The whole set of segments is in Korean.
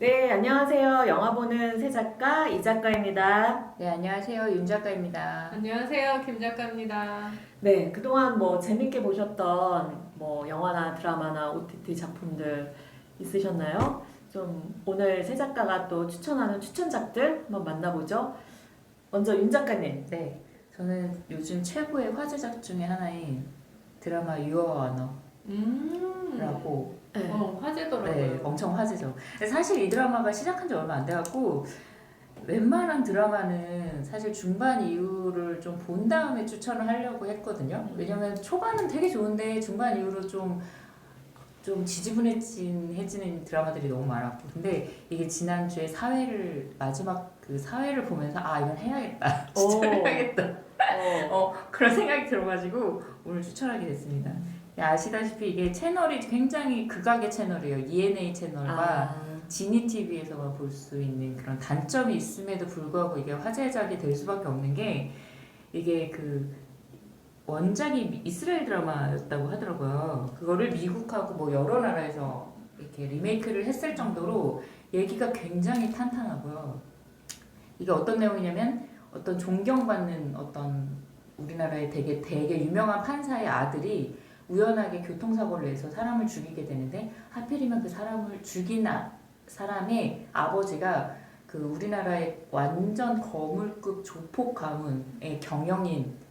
네, 안녕하세요. 영화 보는 새 작가 이 작가입니다. 네, 안녕하세요. 윤 작가입니다. 안녕하세요, 김 작가입니다. 네, 그동안 재밌게 보셨던 영화나 드라마나 OTT 작품들 있으셨나요? 좀 오늘 새 작가가 또 추천하는 추천작들 한번 만나보죠. 먼저 윤 작가님. 네, 저는 요즘 최고의 화제작 중에 하나인 드라마 유어와 언어라고 네. 화제더라고요. 네, 엄청 화제죠. 근데 사실 이 드라마가 시작한 지 얼마 안 돼갖고 웬만한 드라마는 사실 중반 이후를 좀 본 다음에 추천을 하려고 했거든요. 왜냐면 초반은 되게 좋은데 중반 이후로 좀 지지분해지는 드라마들이 너무 많았고, 근데 이게 지난주에 마지막 그 사회를 보면서 이건 해야겠다, 추천을 해야겠다 그런 생각이 들어가지고 오늘 추천하게 됐습니다. 아시다시피 이게 채널이 굉장히 극악의 채널이에요. ENA 채널과 지니TV에서만 볼 수 있는 그런 단점이 있음에도 불구하고 이게 화제작이 될 수밖에 없는 게, 이게 그 원작이 이스라엘 드라마였다고 하더라고요. 그거를 미국하고 여러 나라에서 이렇게 리메이크를 했을 정도로 얘기가 굉장히 탄탄하고요. 이게 어떤 내용이냐면, 어떤 존경받는 어떤 우리나라의 되게 유명한 판사의 아들이 우연하게 교통사고를 내서 사람을 죽이게 되는데, 하필이면 그 사람을 죽인 사람의 아버지가 그 우리나라의 완전 거물급 조폭 가문의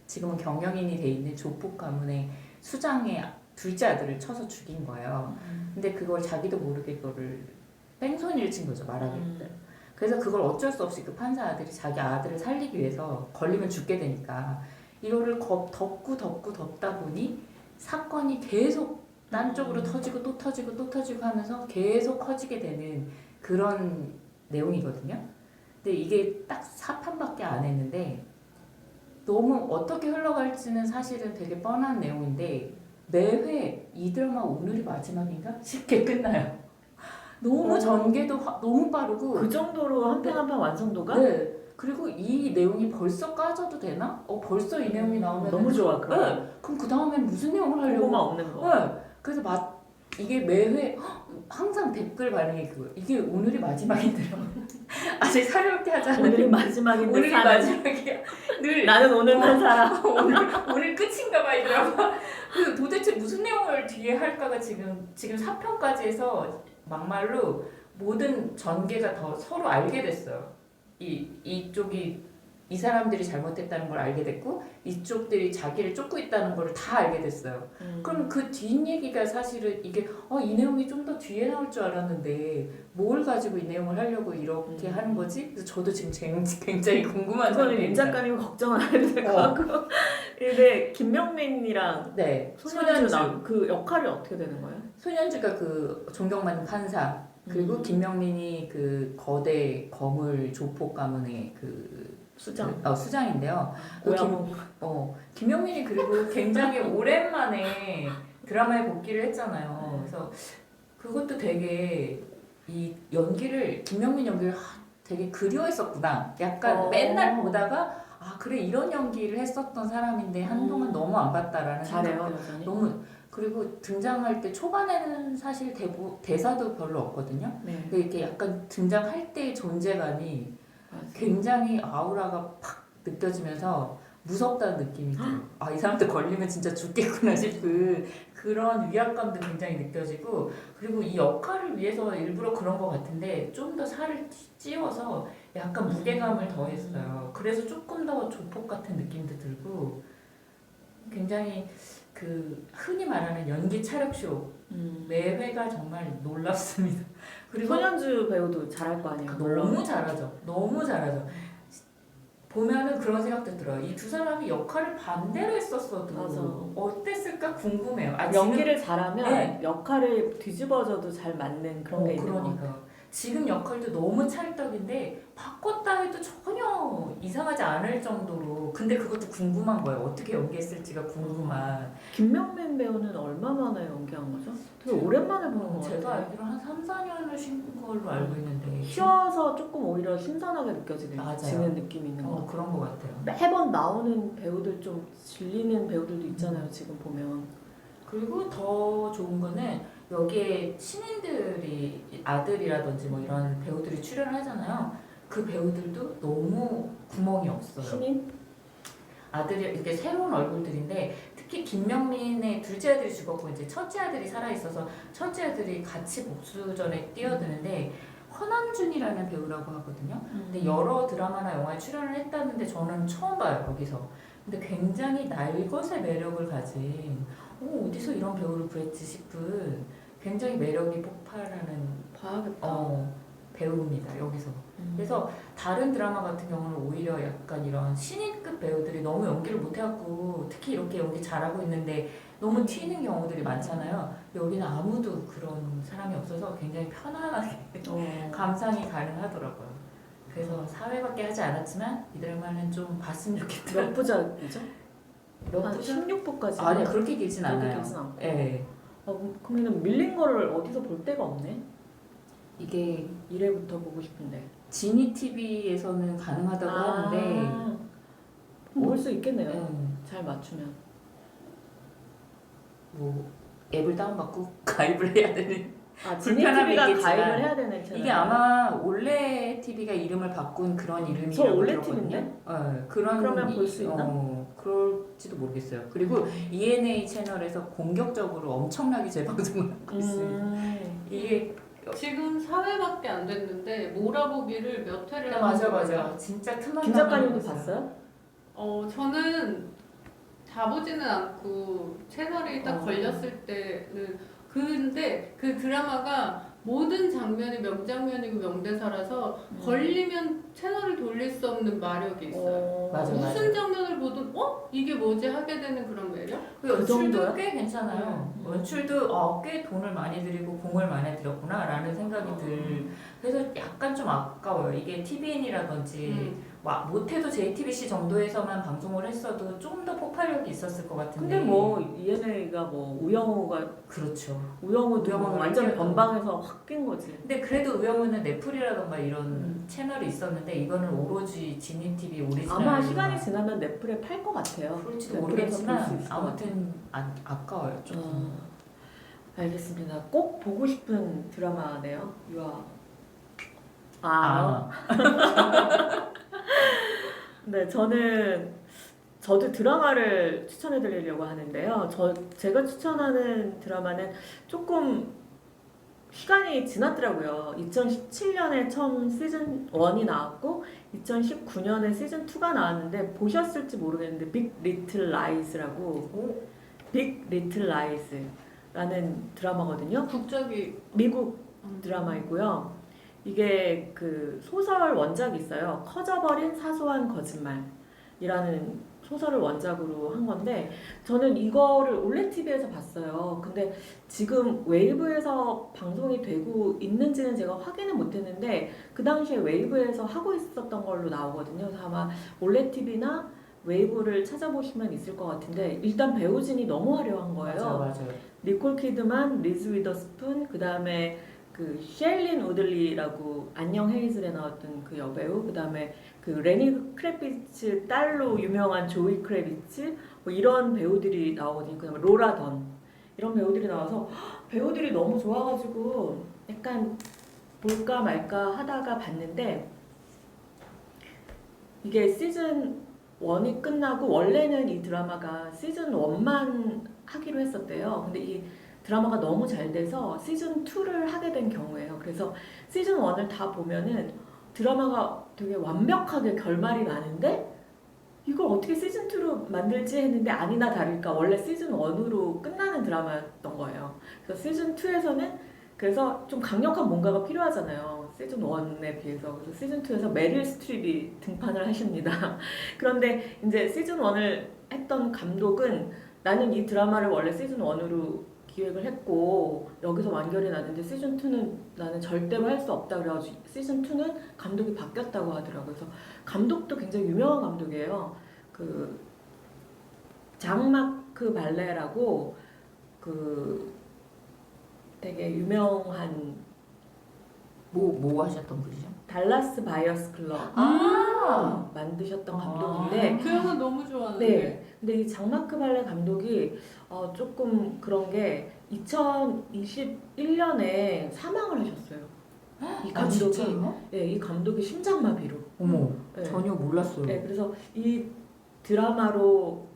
지금은 경영인이 돼 있는 조폭 가문의 수장의 둘째 아들을 쳐서 죽인 거예요. 근데 그걸 자기도 모르게 그거를 뺑소니를 친 거죠, 말하기를. 그래서 그걸 어쩔 수 없이 그 판사 아들이 자기 아들을 살리기 위해서, 걸리면 죽게 되니까 이거를 덮다 보니 사건이 계속 딴 쪽으로 터지고 또 터지고 또 터지고 하면서 계속 커지게 되는 그런 내용이거든요. 근데 이게 딱 4편밖에 안 했는데 너무 어떻게 흘러갈지는 사실은 되게 뻔한 내용인데, 매회 이 드라마 오늘이 마지막인가 싶게 끝나요. 너무 전개도 너무 빠르고, 그 정도로 한 편 한 편 완성도가? 네. 그리고 이 내용이 벌써 까져도 되나? 벌써 이 내용이 나오면 너무 좋아. 그럼. 네. 그럼 그 다음엔 무슨 내용을 하려고? 보고만 없는 거. 네. 그래서 이게 매회 항상 댓글 반응이 그거예요. 이게 오늘이 마지막인데요. 아직 사려게 하지 않았는데 오늘이 마지막인데 오늘이 사는. 마지막이야. 늘 나는 오늘만 살아. 오늘 끝인가 봐, 이 드라마. 그래서 도대체 무슨 내용을 뒤에 할까가 지금 4편까지 해서 막말로 모든 전개가 더 서로 알게 됐어요. 이 사람들이 잘못했다는 걸 알게 됐고, 이쪽들이 자기를 쫓고 있다는 걸 다 알게 됐어요. 그럼 그 뒷얘기가 사실은 이게 이 내용이 좀 더 뒤에 나올 줄 알았는데 뭘 가지고 이 내용을 하려고 이렇게 하는 거지? 그래서 저도 지금 굉장히 궁금한 그거는 윤 상태입니다. 작가님 걱정 안 해도 될 것 같고. 근데 김명민이랑 네, 손현주 그 역할이 어떻게 되는 거예요? 손현주가 그 존경받는 판사, 그리고 김명민이 그 거대 거물 조폭 가문의 그 수장인데요. 김명민이 그리고 굉장히 오랜만에 드라마에 복귀를 했잖아요. 그래서 그것도 되게 김명민 연기를 되게 그리워했었구나. 약간 맨날 보다가 그래, 이런 연기를 했었던 사람인데 한동안 너무 안 봤다라는 잘해요, 생각도 너무. 그리고 등장할 때 초반에는 사실 대사도 별로 없거든요. 네. 근데 이렇게 약간 등장할 때의 존재감이 굉장히 아우라가 팍 느껴지면서 무섭다는 느낌이 들어요. 이 사람한테 걸리면 진짜 죽겠구나 싶은 그런 위압감도 굉장히 느껴지고, 그리고 이 역할을 위해서 일부러 그런 것 같은데 좀 더 살을 찌워서 약간 무게감을 더했어요. 그래서 조금 더 조폭 같은 느낌도 들고, 굉장히 그 흔히 말하는 연기 차력쇼 매회가 정말 놀랍습니다. 그리고 손현주 배우도 잘할 거 아니에요. 너무 잘하죠. 너무 잘하죠. 보면은 그런 생각도 들어요. 이 두 사람이 역할을 반대로 했었어도 맞아. 어땠을까 궁금해요. 연기를 잘하면 네. 역할을 뒤집어져도 잘 맞는 그런 게 있는 거 같아요. 그러니까 지금 역할도 너무 찰떡인데 바꿨다 해도 전혀 이상하지 않을 정도로. 근데 그것도 궁금한 거예요. 어떻게 연기했을지가 궁금한. 김명민 배우는 얼마 만에 연기한 거죠? 되게 오랜만에 보는 거 제가 같아요. 알기로 한 3, 4년을 쉰 걸로 알고 있는데 쉬어서 조금 오히려 신선하게 맞아요. 느껴지는 느낌이 있는 것 같아요. 그런 것 같아요. 매번 나오는 배우들 좀 질리는 배우들도 있잖아요. 지금 보면. 그리고 더 좋은 거는 여기에 신인들이 아들이라든지 뭐 이런 배우들이 출연을 하잖아요. 그 배우들도 너무 구멍이 없어요. 신인? 아들이 이게 새로운 얼굴들인데 특히 김명민의 둘째 아들이 죽었고 이제 첫째 아들이 살아 있어서 첫째 아들이 같이 복수전에 뛰어드는데 허남준이라는 배우라고 하거든요. 근데 여러 드라마나 영화에 출연을 했다는데 저는 처음 봐요 여기서. 근데 굉장히 날것의 매력을 가진 어디서 이런 배우를 구했지 싶은 굉장히 매력이 폭발하는 봐야겠다. 배우입니다 여기서. 그래서 다른 드라마 같은 경우는 오히려 약간 이런 신인급 배우들이 너무 연기를 못해갖고 특히 이렇게 연기 잘하고 있는데 너무 튀는 경우들이 많잖아요. 여기는 아무도 그런 사람이 없어서 굉장히 편안하게 감상이 가능하더라고요. 그래서 4회밖에 하지 않았지만 이 드라마는 좀 봤으면 좋겠다. 몇 부작이죠? 몇 한 부작? 16부까지. 아니 그렇게 길진 그렇게 않아요. 길진 않고. 네. 그러면 밀린 거를 어디서 볼 데가 없네. 이게 1회부터 보고 싶은데. 지니 TV에서는 가능하다고 하는데 볼 수 있겠네요. 네. 잘 맞추면. 뭐 앱을 다운받고 가입을 해야 되는 지니 불편함이 TV가 있겠지만 가입을 해야 되는 채널. 이게 아마 올레 TV가 이름을 바꾼 그런 저 이름이라고 올레 들었거든요. TV인데? 네, 그런 그러면 볼 수 있나? 그럴지도 모르겠어요. 그리고 ENA 채널에서 공격적으로 엄청나게 재방송을 하고 있어요. 이게 지금 4회밖에 안 됐는데 몰아보기를 몇 회를 맞아 하는 거예요. 맞아 진짜 틈만 김 작가님도 나면 봤어요? 저는 다 보지는 않고 채널이 딱 걸렸을 때는 근데 그 드라마가 모든 장면이 명장면이고 명대사라서 걸리면 채널을 돌릴 수 없는 마력이 있어요. 맞아, 무슨 장면을 보든 이게 뭐지 하게 되는 그런 매력? 그 그 연출도 정도요? 꽤 괜찮아요. 연출도 꽤 돈을 많이 들이고 공을 많이 들였구나라는 생각이 들. 그래서 약간 좀 아까워요. 이게 TVN이라든지 못해도 JTBC 정도에서만 방송을 했어도 좀 더 폭발력이 있었을 것 같은데. 근데 뭐 ENA가 뭐 우영우가 그렇죠. 우영우도 우영우는 완전 뛰어도. 건방에서 확 낀 거지. 근데 그래도 우영우는 넷플이라던가 이런 채널이 있었는데 이거는 오로지 지니 TV 오리지널. 아마 시간이 지나면 넷플에 팔 것 같아요. 그럴지도 넷플에서 볼수 모르겠지만 있을 것 아무튼 아까워요 조금. 알겠습니다. 꼭 보고 싶은 드라마네요. 유아. 네, 저도 드라마를 추천해 드리려고 하는데요. 제가 추천하는 드라마는 조금 시간이 지났더라고요. 2017년에 처음 시즌 1이 나왔고 2019년에 시즌 2가 나왔는데 보셨을지 모르겠는데 빅 리틀 라이즈라고 빅 리틀 라이즈라는 드라마거든요. 국적이 미국 드라마이고요. 이게 그 소설 원작이 있어요. 커져버린 사소한 거짓말이라는 소설을 원작으로 한 건데 저는 이거를 올레 TV에서 봤어요. 근데 지금 웨이브에서 방송이 되고 있는지는 제가 확인은 못했는데 그 당시에 웨이브에서 하고 있었던 걸로 나오거든요. 그래서 아마 올레 TV나 웨이브를 찾아보시면 있을 것 같은데 일단 배우진이 너무 화려한 거예요. 맞아요. 니콜 키드만, 리즈 위더스푼, 그 다음에 그 셸린 우들리라고 안녕 헤이즐에 나왔던 그 여배우, 그 다음에 그 레니 크래비츠 딸로 유명한 조이 크래비츠, 뭐 이런 배우들이 나오거든요. 그 다음에 로라 던 이런 배우들이 나와서 배우들이 너무 좋아가지고 약간 볼까 말까 하다가 봤는데 이게 시즌 1이 끝나고 원래는 이 드라마가 시즌 1만 하기로 했었대요. 근데 이 드라마가 너무 잘 돼서 시즌 2를 하게 된 경우예요. 그래서 시즌 1을 다 보면은 드라마가 되게 완벽하게 결말이 나는데 이걸 어떻게 시즌 2로 만들지 했는데 아니나 다를까 원래 시즌 1으로 끝나는 드라마였던 거예요. 그래서 시즌 2에서는 그래서 좀 강력한 뭔가가 필요하잖아요. 시즌 1에 비해서. 그래서 시즌 2에서 메릴 스트립이 등판을 하십니다. 그런데 이제 시즌 1을 했던 감독은 나는 이 드라마를 원래 시즌 1으로 기획을 했고 여기서 완결이 나는데 시즌 2는 나는 절대로 할 수 없다 그래가지고 시즌 2는 감독이 바뀌었다고 하더라고요. 그래서 감독도 굉장히 유명한 감독이에요. 그 장마크 발레라고 그 되게 유명한 뭐 하셨던 분이죠? 달라스 바이어스 클럽 만드셨던 감독인데 그 영화 너무 좋아하는데 네. 근데 이 장마크 발레 감독이 조금 그런 게 2021년에 사망을 하셨어요. 이 아 감독이 진짜요? 네, 이 감독이 심장마비로. 어머 네. 전혀 몰랐어요. 네, 그래서 이 드라마로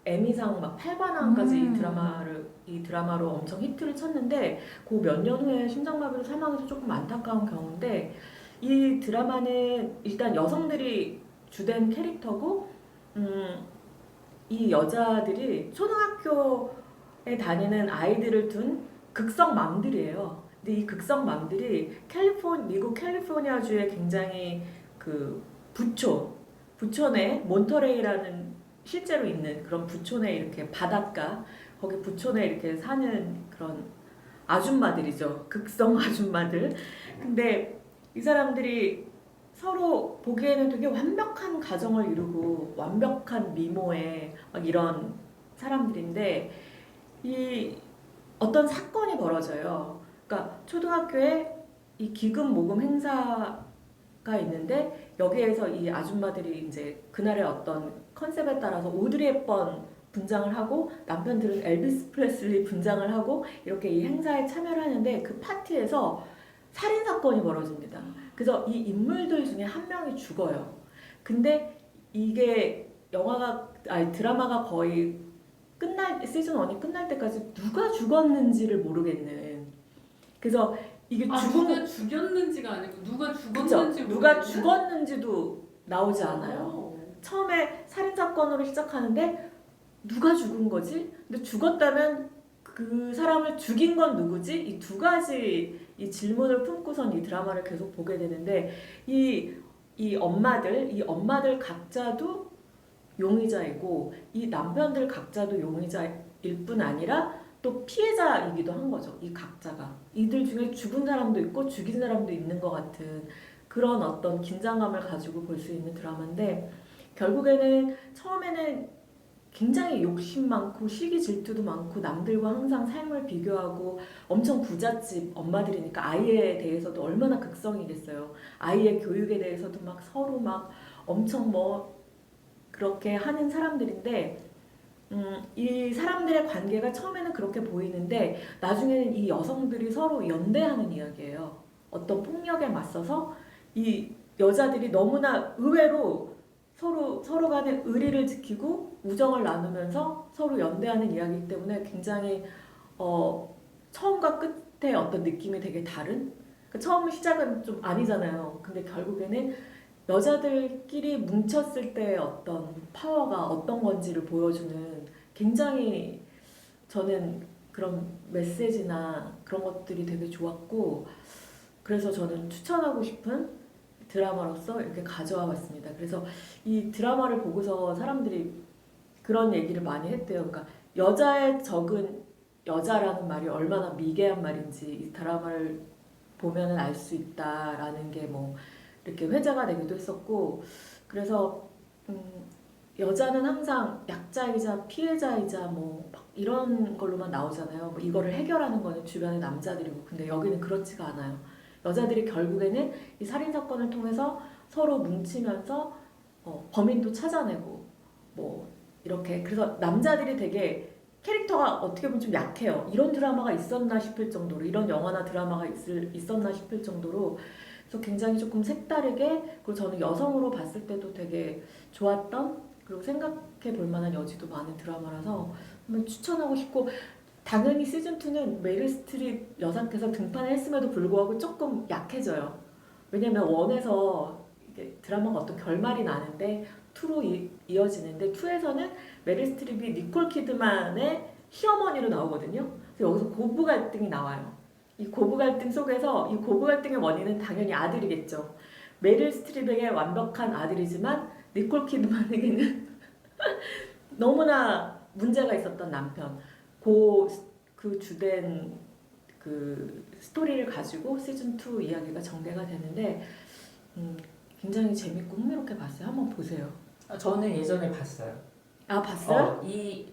에미상 막 8관왕까지 이 드라마로 엄청 히트를 쳤는데 그 몇 년 후에 심장마비로 사망해서 조금 안타까운 경우인데 이 드라마는 일단 여성들이 주된 캐릭터고 이 여자들이 초등학교에 다니는 아이들을 둔 극성맘들이에요. 근데 이 극성맘들이 미국 캘리포니아주에 굉장히 그 부촌에 몬터레이라는 실제로 있는 그런 부촌에 이렇게 바닷가 거기 부촌에 이렇게 사는 그런 아줌마들이죠. 극성 아줌마들. 근데 이 사람들이 서로 보기에는 되게 완벽한 가정을 이루고 완벽한 미모에 막 이런 사람들인데 이 어떤 사건이 벌어져요. 그러니까 초등학교에 이 기금 모금 행사가 있는데 여기에서 이 아줌마들이 이제 그날의 어떤 컨셉에 따라서 오드리 헵번 분장을 하고 남편들은 엘비스 프레슬리 분장을 하고 이렇게 이 행사에 참여를 하는데 그 파티에서 살인 사건이 벌어집니다. 그래서 이 인물들 중에 한 명이 죽어요. 근데 이게 드라마가 거의 시즌 1이 끝날 때까지 누가 죽었는지를 모르겠는. 그래서 이게 누가 죽였는지가 아니고 누가 그쵸? 죽었는지 누가 죽었는지도 나오지 않아요. 오. 처음에 살인 사건으로 시작하는데 누가 죽은 거지? 근데 죽었다면 그 사람을 죽인 건 누구지? 이 두 가지 이 질문을 품고선 이 드라마를 계속 보게 되는데 이 엄마들 각자도 용의자이고 이 남편들 각자도 용의자일 뿐 아니라 또 피해자이기도 한 거죠. 이 각자가 이들 중에 죽은 사람도 있고 죽인 사람도 있는 것 같은 그런 어떤 긴장감을 가지고 볼 수 있는 드라마인데 결국에는 처음에는 굉장히 욕심 많고 시기 질투도 많고 남들과 항상 삶을 비교하고 엄청 부잣집 엄마들이니까 아이에 대해서도 얼마나 극성이겠어요. 아이의 교육에 대해서도 막 서로 막 엄청 뭐 그렇게 하는 사람들인데 이 사람들의 관계가 처음에는 그렇게 보이는데 나중에는 이 여성들이 서로 연대하는 이야기예요. 어떤 폭력에 맞서서 이 여자들이 너무나 의외로 서로 간의 의리를 지키고 우정을 나누면서 서로 연대하는 이야기이기 때문에 굉장히 처음과 끝의 어떤 느낌이 되게 다른 그러니까 처음 시작은 좀 아니잖아요. 근데 결국에는 여자들끼리 뭉쳤을 때 어떤 파워가 어떤 건지를 보여주는 굉장히 저는 그런 메시지나 그런 것들이 되게 좋았고 그래서 저는 추천하고 싶은 드라마로서 이렇게 가져와 봤습니다. 그래서 이 드라마를 보고서 사람들이 그런 얘기를 많이 했대요. 그러니까 여자의 적은 여자라는 말이 얼마나 미개한 말인지 이 드라마를 보면은 알 수 있다라는 게 뭐 이렇게 회자가 되기도 했었고 그래서 여자는 항상 약자이자 피해자이자 뭐 이런 걸로만 나오잖아요. 뭐 이거를 해결하는 거는 주변의 남자들이고 근데 여기는 그렇지가 않아요. 여자들이 결국에는 이 살인 사건을 통해서 서로 뭉치면서 범인도 찾아내고 뭐 이렇게 그래서 남자들이 되게 캐릭터가 어떻게 보면 좀 약해요. 이런 드라마가 있었나 싶을 정도로 이런 영화나 드라마가 있었나 싶을 정도로 그래서 굉장히 조금 색다르게 그리고 저는 여성으로 봤을 때도 되게 좋았던 그리고 생각해 볼 만한 여지도 많은 드라마라서 한번 추천하고 싶고 당연히 시즌2는 메릴 스트립 여사께서 등판을 했음에도 불구하고 조금 약해져요. 왜냐면 1에서 이게 드라마가 어떤 결말이 나는데 2로 이어지는데 2에서는 메릴 스트립이 니콜 키드만의 시어머니로 나오거든요. 그래서 여기서 고부 갈등이 나와요. 이 고부 갈등 속에서 이 고부 갈등의 원인은 당연히 아들이겠죠. 메릴 스트립에게 완벽한 아들이지만 니콜 키드만에게는 너무나 문제가 있었던 남편. 그 주된 그 스토리를 가지고 시즌2 이야기가 전개가 되는데 굉장히 재밌고 흥미롭게 봤어요. 한번 보세요. 저는 예전에 봤어요. 아 봤어요?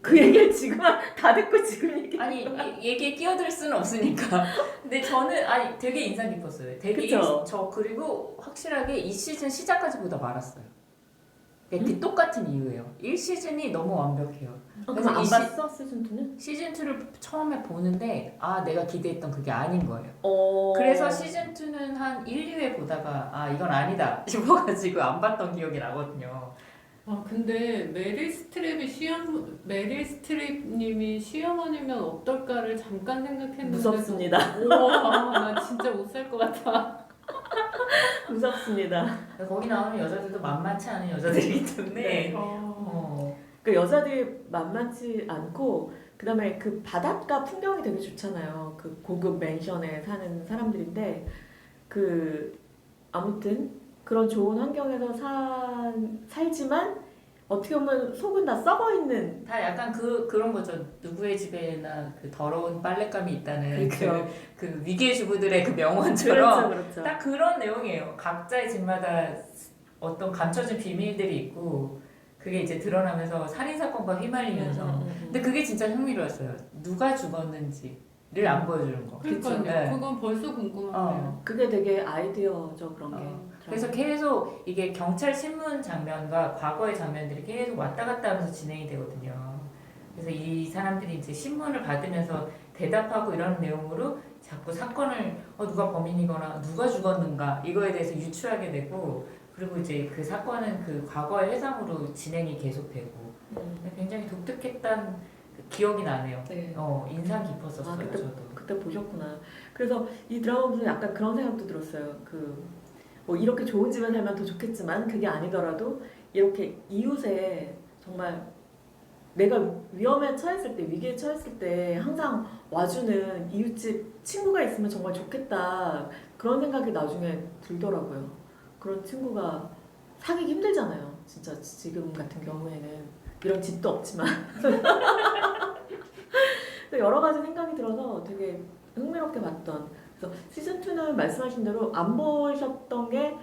그 얘기를 지금 다 듣고 지금 얘기. 아니 이 얘기에 끼어들 수는 없으니까. 근데 저는 되게 인상 깊었어요. 되게 그쵸? 저 그리고 확실하게 이 시즌 시작까지 보다 말았어요. 그 똑같은 이유예요. 1시즌이 너무 완벽해요. 그럼 안 이 봤어 시즌 2는? 시즌 2를 처음에 보는데 내가 기대했던 그게 아닌 거예요. 어. 그래서 시즌 2는 한 1, 2회 보다가 이건 아니다 싶어가지고 안 봤던 기억이 나거든요. 근데 메릴 스트립님이 시어머니면 어떨까를 잠깐 생각했는데 무섭습니다. 우와, 나 진짜 못 살 것 같아. 무섭습니다. 거기 나오는 여자들도 만만치 않은 여자들이기 때문에 네. 그 여자들이 만만치 않고 그다음에 그 바닷가 풍경이 되게 좋잖아요. 그 고급 맨션에 사는 사람들인데 그 아무튼 그런 좋은 환경에서 살지만 어떻게 보면 속은 다 썩어 있는 다 약간 그런 거죠. 누구의 집에나 그 더러운 빨랫감이 있다는 그렇죠. 그 위기의 주부들의 그 명언처럼 그렇죠. 딱 그런 내용이에요. 각자의 집마다 어떤 감춰진 비밀들이 있고 그게 이제 드러나면서 살인사건과 휘말리면서 근데 그게 진짜 흥미로웠어요. 누가 죽었는지를 안 보여주는 거. 그러니까요. 네. 그건 벌써 궁금하네요. 그게 되게 아이디어죠 그런 게. 그래서 계속 이게 경찰 신문 장면과 과거의 장면들이 계속 왔다 갔다 하면서 진행이 되거든요. 그래서 이 사람들이 이제 신문을 받으면서 대답하고 이런 내용으로 자꾸 사건을 누가 범인이거나 누가 죽었는가 이거에 대해서 유추하게 되고 그리고 이제 그 사건은 그 과거의 회상으로 진행이 계속되고 굉장히 독특했던 기억이 나네요. 네. 인상 깊었었어요. 그때 보셨구나. 그래서 이 드라마 보면서 약간 그런 생각도 들었어요. 뭐 이렇게 좋은 집에 살면 더 좋겠지만 그게 아니더라도 이렇게 이웃에 정말 내가 위험에 처했을 때 위기에 처했을 때 항상 와주는 이웃집 친구가 있으면 정말 좋겠다 그런 생각이 나중에 들더라고요. 그런 친구가 사귀기 힘들잖아요. 진짜 지금 같은 경우에는 이런 집도 없지만 여러 가지 생각이 들어서 되게 흥미롭게 봤던. 그래서 시즌 2는 말씀하신 대로 안 보셨던 게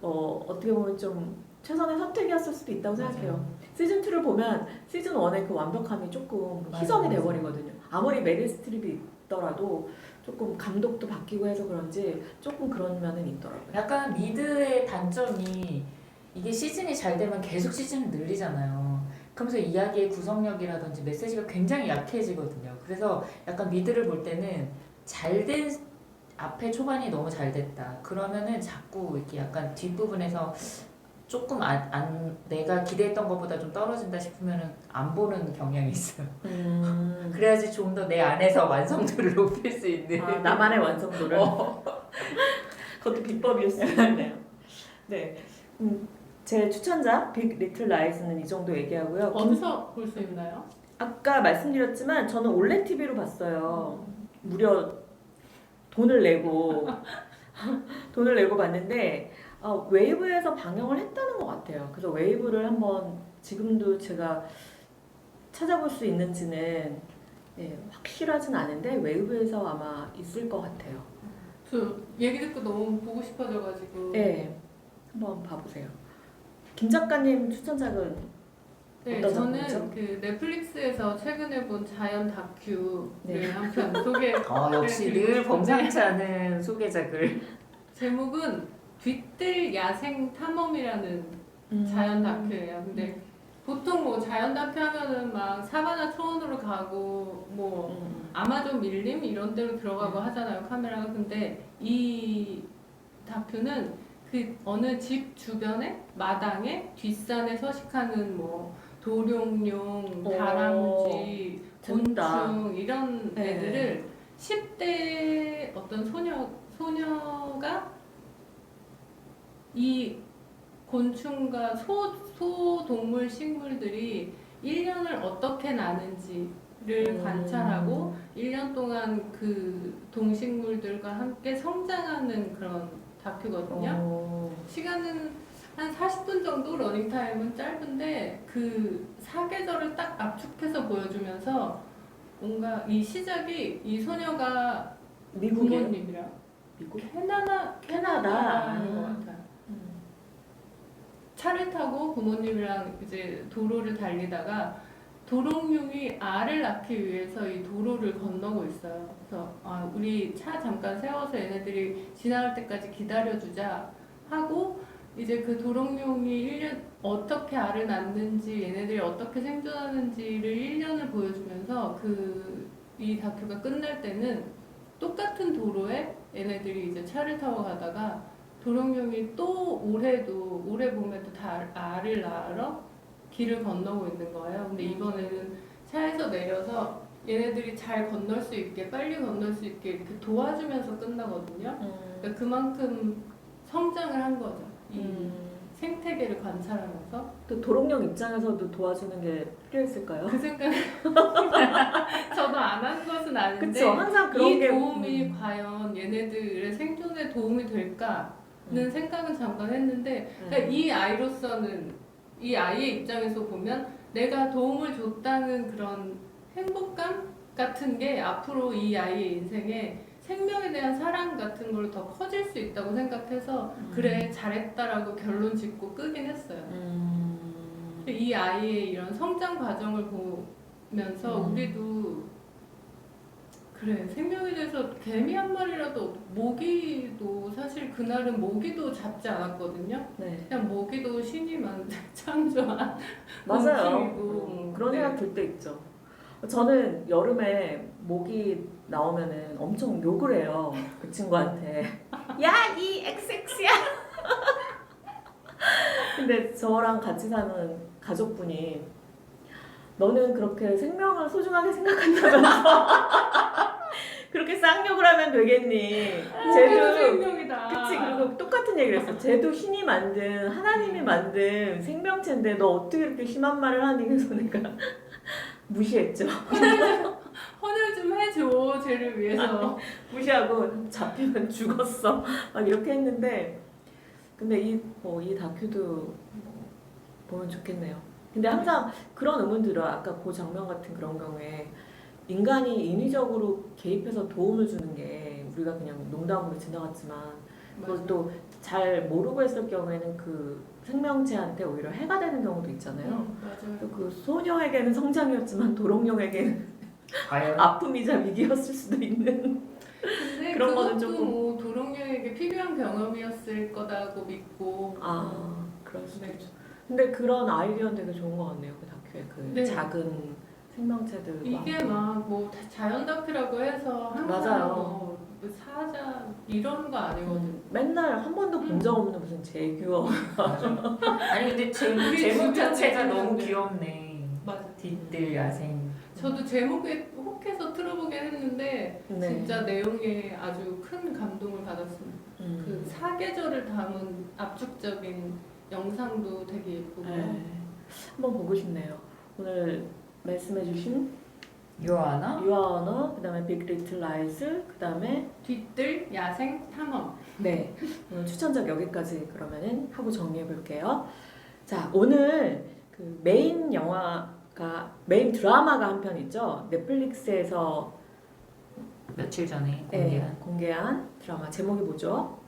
어떻게 보면 좀 최선의 선택이었을 수도 있다고 생각해요. 시즌 2를 보면 시즌 1의 그 완벽함이 조금 희석이 돼버리거든요. 아무리 메릴 스트립이 있더라도 조금 감독도 바뀌고 해서 그런지 조금 그런 면은 있더라고요. 약간 미드의 단점이 이게 시즌이 잘 되면 계속 시즌을 늘리잖아요. 그러면서 이야기의 구성력이라든지 메시지가 굉장히 약해지거든요. 그래서 약간 미드를 볼 때는 잘된 앞에 초반이 너무 잘 됐다. 그러면은 자꾸 이렇게 약간 뒷부분에서 조금 내가 기대했던 것보다 좀 떨어진다 싶으면은 안 보는 경향이 있어요. 그래야지 좀 더 내 안에서 완성도를 높일 수 있는. 나만의 완성도를. 그것도 비법일 수 있네요. 네. 제 추천작 빅 리틀 라이스는 이 정도 얘기하고요. 어디서 볼 수 있나요? 아까 말씀드렸지만 저는 올레 TV로 봤어요. 무려 돈을 내고 봤는데 웨이브에서 방영을 했다는 것 같아요. 그래서 웨이브를 한번 지금도 제가 찾아볼 수 있는지는 확실하진 않은데 웨이브에서 아마 있을 것 같아요. 저 얘기 듣고 너무 보고 싶어져가지고. 네, 한번 봐보세요. 김 작가님 추천작은 네, 어떤 저는 작품이죠? 그 넷플릭스에서 최근에 본 자연 다큐를 네. 한 편 소개. 역시 늘 범상치 않은 소개작을. 제목은 뒤뜰 야생 탐험이라는 자연 다큐예요. 근데 보통 뭐 자연 다큐 하면은 막 사바나 초원으로 가고 뭐 아마존 밀림 이런 데로 들어가고 하잖아요, 카메라가. 근데 이 다큐는 그 어느 집 주변에 마당에 뒷산에 서식하는 뭐 도룡뇽, 다람쥐, 재밌다. 곤충 이런 네. 애들을 10대 어떤 소녀가 이 곤충과 소동물 식물들이 1년을 어떻게 나는지를 관찰하고 1년 동안 그 동식물들과 함께 성장하는 그런 다큐거든요. 시간은 한 40분 정도, 러닝타임은 짧은데 그 사계절을 딱 압축해서 보여주면서 뭔가 이 시작이 이 소녀가 미국이에요? 부모님이랑 미국? 캐나다인 것 같아요. 차를 타고 부모님이랑 이제 도로를 달리다가 도롱뇽이 알을 낳기 위해서 이 도로를 건너고 있어요. 그래서 우리 차 잠깐 세워서 얘네들이 지나갈 때까지 기다려주자 하고 이제 그 도롱뇽이 1년 어떻게 알을 낳는지 얘네들이 어떻게 생존하는지를 1년을 보여주면서 이 다큐가 끝날 때는 똑같은 도로에 얘네들이 이제 차를 타고 가다가 도롱뇽이 또 올해 봄에 또 알을 낳으러 길을 건너고 있는 거예요. 근데 이번에는 차에서 내려서 얘네들이 잘 건널 수 있게 빨리 건널 수 있게 이렇게 도와주면서 끝나거든요. 그러니까 그만큼 성장을 한 거죠. 이 생태계를 관찰하면서. 또 도롱뇽 입장에서도 도와주는 게 필요했을까요? 그 생각 저도 안 한 것은 아닌데 그쵸, 항상 그런 이 게 도움이 과연 얘네들의 생존에 도움이 될까는 생각은 잠깐 했는데 그러니까 이 아이로서는 이 아이의 입장에서 보면 내가 도움을 줬다는 그런 행복감 같은 게 앞으로 이 아이의 인생에 생명에 대한 사랑 같은 걸로 더 커질 수 있다고 생각해서 그래 잘했다라고 결론 짓고 끄긴 했어요. 이 아이의 이런 성장 과정을 보면서 우리도 그래 생명에 대해서 개미 한 마리라도 모기도 사실 그날은 모기도 잡지 않았거든요. 네. 그냥 모기도 신이 창조한 맞아요. 곤충이고. 그런 네. 생각 들 때 있죠. 저는 여름에 모기 나오면은 엄청 욕을 해요. 그 친구한테. 야, 이 XX야! 근데 저랑 같이 사는 가족분이 너는 그렇게 생명을 소중하게 생각한다면서 그렇게 쌍욕을 하면 되겠니? 모기도 생명이다. 그치, 그리고 똑같은 얘기를 했어. 쟤도 신이 만든, 하나님이 만든 생명체인데 너 어떻게 이렇게 심한 말을 하니? 그래서 내가 무시했죠. 헌혈 좀 해줘 쟤를 위해서. 무시하고 잡히면 죽었어. 막 이렇게 했는데 근데 이 다큐도 보면 좋겠네요. 근데 항상 그런 의문 들어요. 아까 그 장면 같은 그런 경우에 인간이 인위적으로 개입해서 도움을 주는 게 우리가 그냥 농담으로 지나갔지만 그걸 또 잘 모르고 했을 경우에는 그 생명체한테 오히려 해가 되는 경우도 있잖아요. 맞아요. 또 그 소녀에게는 성장이었지만 도롱뇽에게는 과연 아픔이자 위기였을 수도 있는 근데 그런 거는 그것도 조금- 뭐 도롱뇽에게 필요한 경험이었을 거다고 믿고. 그럴 수도 네. 있죠. 근데 그런 아이디어는 되게 좋은 것 같네요. 그 다큐에 그 네. 작은 생명체들 이게 막 뭐 자연 다큐라고 해서 항상 맞아요. 뭐 사자 이런 거 아니거든. 맨날 한 번도 본 적 없는 무슨 제규어 맞아. 아니 근데 우리 제목 주변에 자체가 너무 있는데. 귀엽네. 맞아. 뒷들 야생. 저도 제목에 혹해서 틀어보긴 했는데 네. 진짜 내용에 아주 큰 감동을 받았습니다. 그 사계절을 담은 압축적인 영상도 되게 예쁘고. 네. 한번 보고 싶네요. 오늘 말씀해주신 요하나? 유아언어, 그다음에 빅 리틀 라이즈, 그다음에 뒤뜰 야생 탐험. 네, 오늘 추천작 여기까지 그러면은 하고 정리해 볼게요. 자, 오늘 그 메인 드라마가 한 편 있죠. 넷플릭스에서 며칠 전에 공개한 드라마 제목이 뭐죠?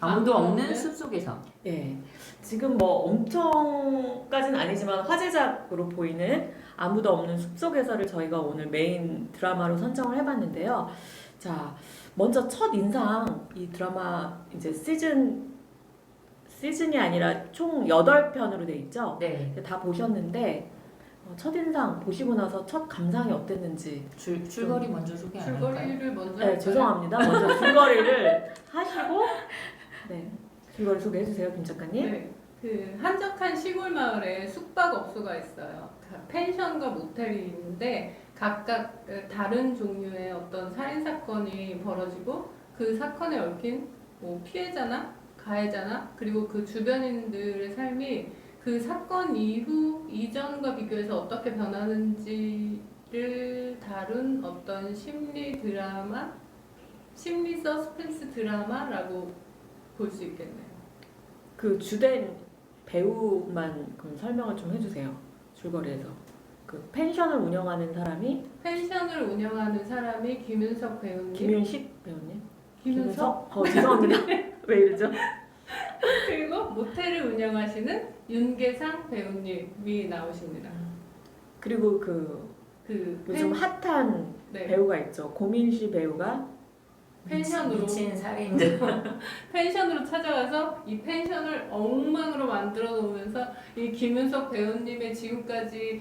아무도 아무도 없는 없는 숲속에서. 예, 지금 뭐 엄청까지는 아니지만 화제작으로 보이는 아무도 없는 숲속에서를 저희가 오늘 메인 드라마로 선정을 해봤는데요. 자, 먼저 첫 인상 이 드라마 이제 시즌이 아니라 총 8편으로 돼 있죠. 네. 다 보셨는데 첫 인상 보시고 나서 첫 감상이 어땠는지. 줄거리 먼저 소개 안 할까요? 줄거리를 먼저 네, 할까요? 죄송합니다. 먼저 줄거리를 하시고 네, 줄거리 소개해 주세요, 김 작가님. 네, 그 한적한 시골 마을에 숙박업소가 있어요. 펜션과 모텔이 있는데 각각 다른 종류의 어떤 살인 사건이 벌어지고 그 사건에 얽힌 뭐 피해자나 가해자나 그리고 그 주변인들의 삶이 그 사건 이전과 비교해서 어떻게 변하는지를 다룬 어떤 심리 서스펜스 드라마라고 볼 수 있겠네요. 그 주된 배우만 그럼 설명을 좀 해주세요. 줄거리에서 그 펜션을 운영하는 사람이 펜션을 운영하는 사람이 김윤석 배우님. 김윤식 배우님. 김윤석? 죄송합니다. 왜 이러죠? 그리고 모텔을 운영하시는 윤계상 배우님이 나오십니다. 그리고 그 그 요즘 핫한 네. 배우가 있죠. 고민씨 배우가 펜션으로 미친 살인자. 펜션으로 찾아가서 이 펜션을 엉망으로 만들어 놓으면서 이 김윤석 배우님의 지금까지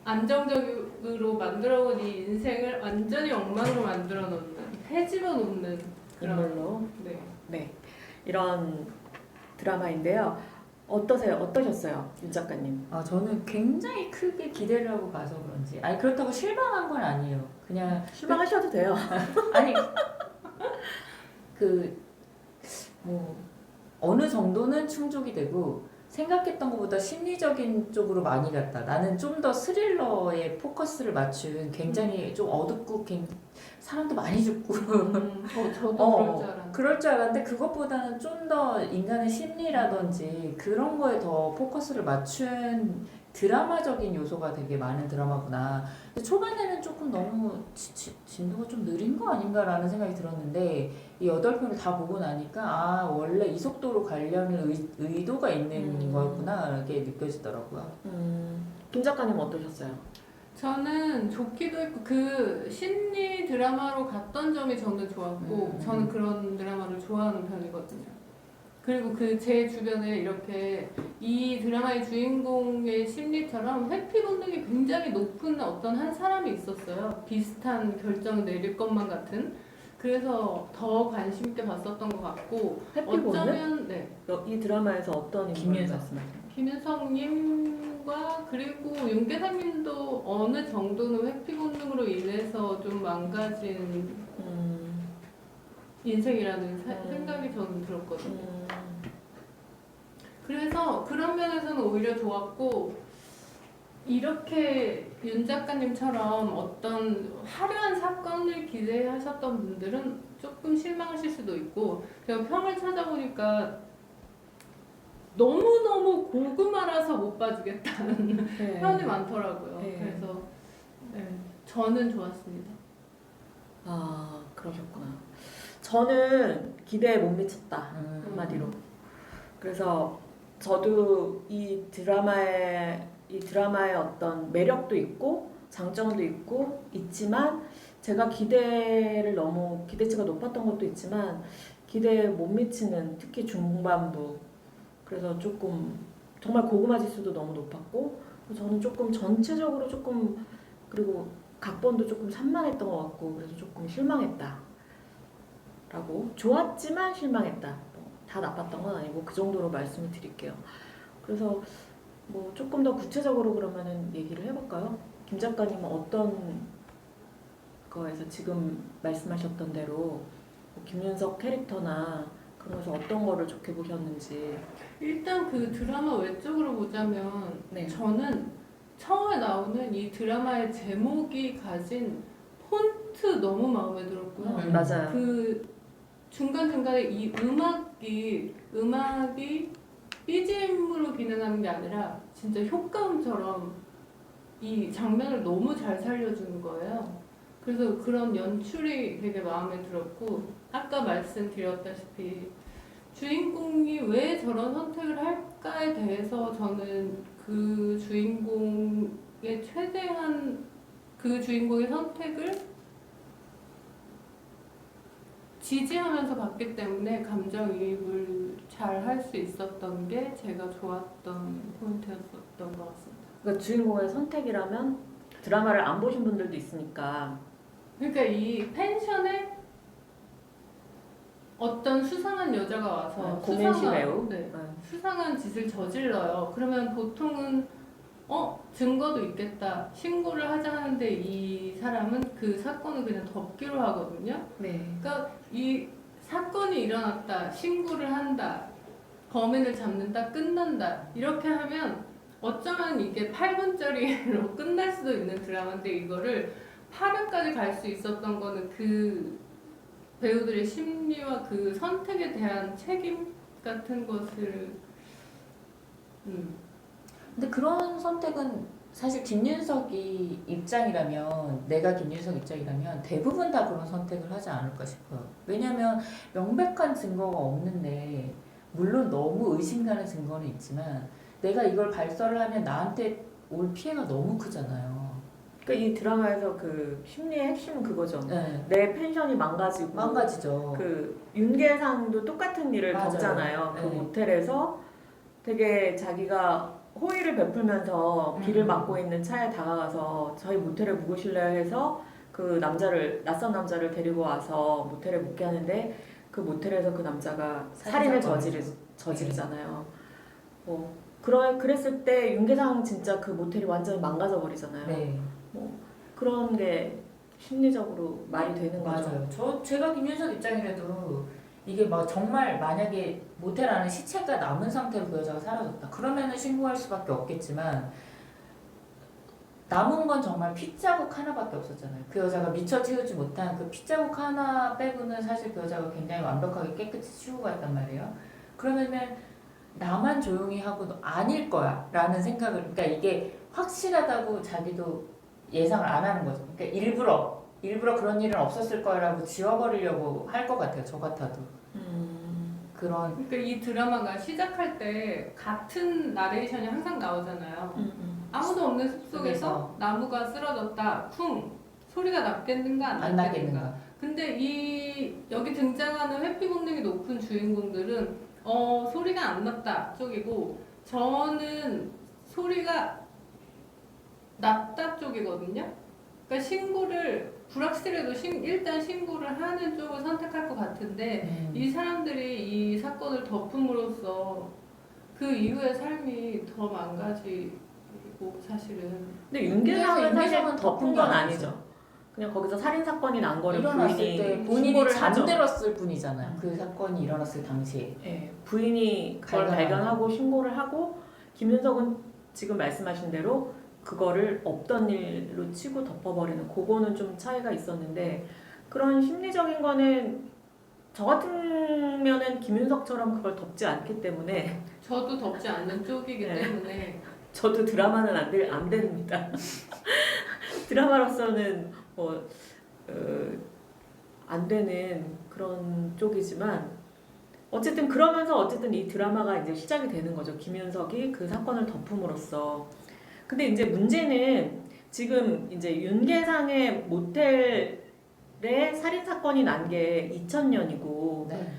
안정적으로 만들어 온 이 인생을 완전히 엉망으로 만들어 놓는, 헤집어 놓는 그런. 인물로. 네. 네. 이런 드라마인데요. 어떠셨어요, 윤 작가님? 저는 굉장히 크게 기대를 하고 가서 그런지, 아니 그렇다고 실망한 건 아니에요. 그냥 실망하셔도 돼요. 아니 뭐 어느 정도는 충족이 되고 생각했던 것보다 심리적인 쪽으로 많이 갔다. 나는 좀 더 스릴러에 포커스를 맞춘 굉장히 좀 어둡고 사람도 많이 죽고 저도 그럴 줄 알았는데. 그럴 줄 알았는데 그것보다는 좀 더 인간의 심리라든지 그런 거에 더 포커스를 맞춘 드라마적인 요소가 되게 많은 드라마구나. 근데 초반에는 조금 너무 진도가 좀 느린 거 아닌가라는 생각이 들었는데 이 8편을 다 보고 나니까 아 원래 이 속도로 가려는 의도가 있는 거였구나 이렇게 느껴지더라고요. 김 작가님 어떠셨어요? 저는 좋기도 했고 그 심리 드라마로 갔던 점이 저는 좋았고 저는 그런 드라마를 좋아하는 편이거든요. 그리고 그 제 주변에 이렇게 이 드라마의 주인공의 심리처럼 회피 본능이 굉장히 높은 어떤 한 사람이 있었어요. 비슷한 결정을 내릴 것만 같은. 그래서 더 관심 있게 봤었던 것 같고 회피 본능? 어쩌면 네. 이 드라마에서 어떤 인물 김윤석. 말씀하세요? 김윤성님과 그리고 윤계상님도 어느 정도는 회피 본능으로 인해서 좀 망가진 인생이라는 생각이 저는 들었거든요. 그래서 그런 면에서는 오히려 좋았고 이렇게 윤 작가님처럼 어떤 화려한 사건을 기대하셨던 분들은 조금 실망하실 수도 있고 제가 평을 찾아보니까 너무너무 고구마라서 못 봐주겠다는 네. 편이 많더라고요. 네. 그래서 네, 저는 좋았습니다. 아 그러셨구나. 저는 기대에 못 미쳤다 한마디로. 그래서 저도 이 드라마의 어떤 매력도 있고 장점도 있고 있지만 제가 기대치가 높았던 것도 있지만 기대에 못 미치는 특히 중반부 그래서 조금 정말 고구마 지수도 너무 높았고 저는 조금 전체적으로 조금 그리고 각본도 조금 산만했던 것 같고 그래서 조금 실망했다 라고 좋았지만 실망했다 다 나빴던 건 아니고 그 정도로 말씀을 드릴게요. 그래서 뭐 조금 더 구체적으로 그러면은 얘기를 해볼까요? 김 작가님은 어떤 거에서 지금 말씀하셨던 대로 뭐 김윤석 캐릭터나 그런 거에서 어떤 거를 좋게 보셨는지. 일단 그 드라마 외적으로 보자면 네. 저는 처음에 나오는 이 드라마의 제목이 가진 폰트 너무 마음에 들었고요. 맞아요. 그 중간중간에 이 음악이 BGM으로 기능하는 게 아니라 진짜 효과음처럼 이 장면을 너무 잘 살려주는 거예요. 그래서 그런 연출이 되게 마음에 들었고 아까 말씀드렸다시피 주인공이 왜 저런 선택을 할까에 대해서 저는 그 주인공의 최대한 그 주인공의 선택을 지지하면서 봤기 때문에 감정이입을 잘 할 수 있었던 게 제가 좋았던 포인트였었던 것 같습니다. 그러니까 주인공의 선택이라면 드라마를 안 보신 분들도 있으니까. 그러니까 이 펜션에 어떤 수상한 여자가 와서 고민시 배우. 네, 수상한 짓을 저질러요. 그러면 보통은 증거도 있겠다. 신고를 하자 하는데 이 사람은 그 사건을 그냥 덮기로 하거든요. 네. 그러니까 이 사건이 일어났다. 신고를 한다. 범인을 잡는다. 끝난다. 이렇게 하면 어쩌면 이게 8분짜리로 끝날 수도 있는 드라마인데 이거를 8회까지 갈 수 있었던 거는 그 배우들의 심리와 그 선택에 대한 책임 같은 것을 근데 그런 선택은 사실 김윤석이 입장이라면 내가 김윤석 입장이라면 대부분 다 그런 선택을 하지 않을까 싶어요. 왜냐하면 명백한 증거가 없는데 물론 너무 의심가는 증거는 있지만 내가 이걸 발설을 하면 나한테 올 피해가 너무 크잖아요. 그러니까 이 드라마에서 그 심리의 핵심은 그거죠. 네. 내 펜션이 망가지고 망가지죠. 그 윤계상도 똑같은 일을 맞아요. 겪잖아요. 그 네. 모텔에서 되게 자기가 호의를 베풀면서 비를 맞고 있는 차에 다가가서 저희 모텔에 묵으실래요 해서 그 남자를 낯선 남자를 데리고 와서 모텔에 묵게 하는데 그 모텔에서 그 남자가 살인을 저지르잖아요. 그랬을 때 윤계상 진짜 그 모텔이 완전히 망가져 버리잖아요. 네. 그런 게 심리적으로 말이 되는 거죠. 맞아요. 제가 김윤석 입장이라도 이게 막 정말 만약에 모텔 안에 시체가 남은 상태로 그 여자가 사라졌다. 그러면은 신고할 수밖에 없겠지만 남은 건 정말 핏자국 하나밖에 없었잖아요. 그 여자가 미처 치우지 못한 그 핏자국 하나 빼고는 사실 그 여자가 굉장히 완벽하게 깨끗이 치우고 갔단 말이에요. 그러면은 나만 조용히 하고 아닐 거야 라는 생각을, 그러니까 이게 확실하다고 자기도 예상을 안 하는 거죠. 그러니까 일부러 그런 일은 없었을 거라고 지워버리려고 할 것 같아요. 저 같아도. 그런. 그러니까 이 드라마가 시작할 때 같은 나레이션이 항상 나오잖아요. 아무도 없는 숲속에서 나무가 쓰러졌다. 쿵 소리가 났겠는가 안 났겠는가. 근데 여기 등장하는 회피 본능이 높은 주인공들은 소리가 안 났다 쪽이고, 저는 소리가 났다 쪽이거든요. 그러니까 불확실해도 일단 신고를 하는 쪽을 선택할 것 같은데 이 사람들이 이 사건을 덮음으로써 그 이후의 삶이 더 망가지고 사실은. 근데 윤계상은 사실 덮은 덮은 건 건 아니죠. 그냥 거기서 살인 사건이 난 거를 일어났을 때 본인이 신고를 하죠. 잠들었을 뿐이잖아요. 그 사건이 일어났을 당시에. 네, 부인이 그걸 발견하고 신고를 하고, 김윤석은 지금 말씀하신 대로 그거를 없던 일로 치고 덮어버리는, 그거는 좀 차이가 있었는데, 그런 심리적인 거는 저 같으면은 김윤석처럼 그걸 덮지 않기 때문에 저도 덮지 않는 쪽이기 네. 때문에 저도 드라마는 안 됩니다. 드라마로서는 안 되는 그런 쪽이지만, 어쨌든 그러면서 이 드라마가 이제 시작이 되는 거죠. 김윤석이 그 사건을 덮음으로써. 근데 이제 문제는 지금 이제 윤계상의 모텔에 살인 사건이 난 게 2000년이고, 네.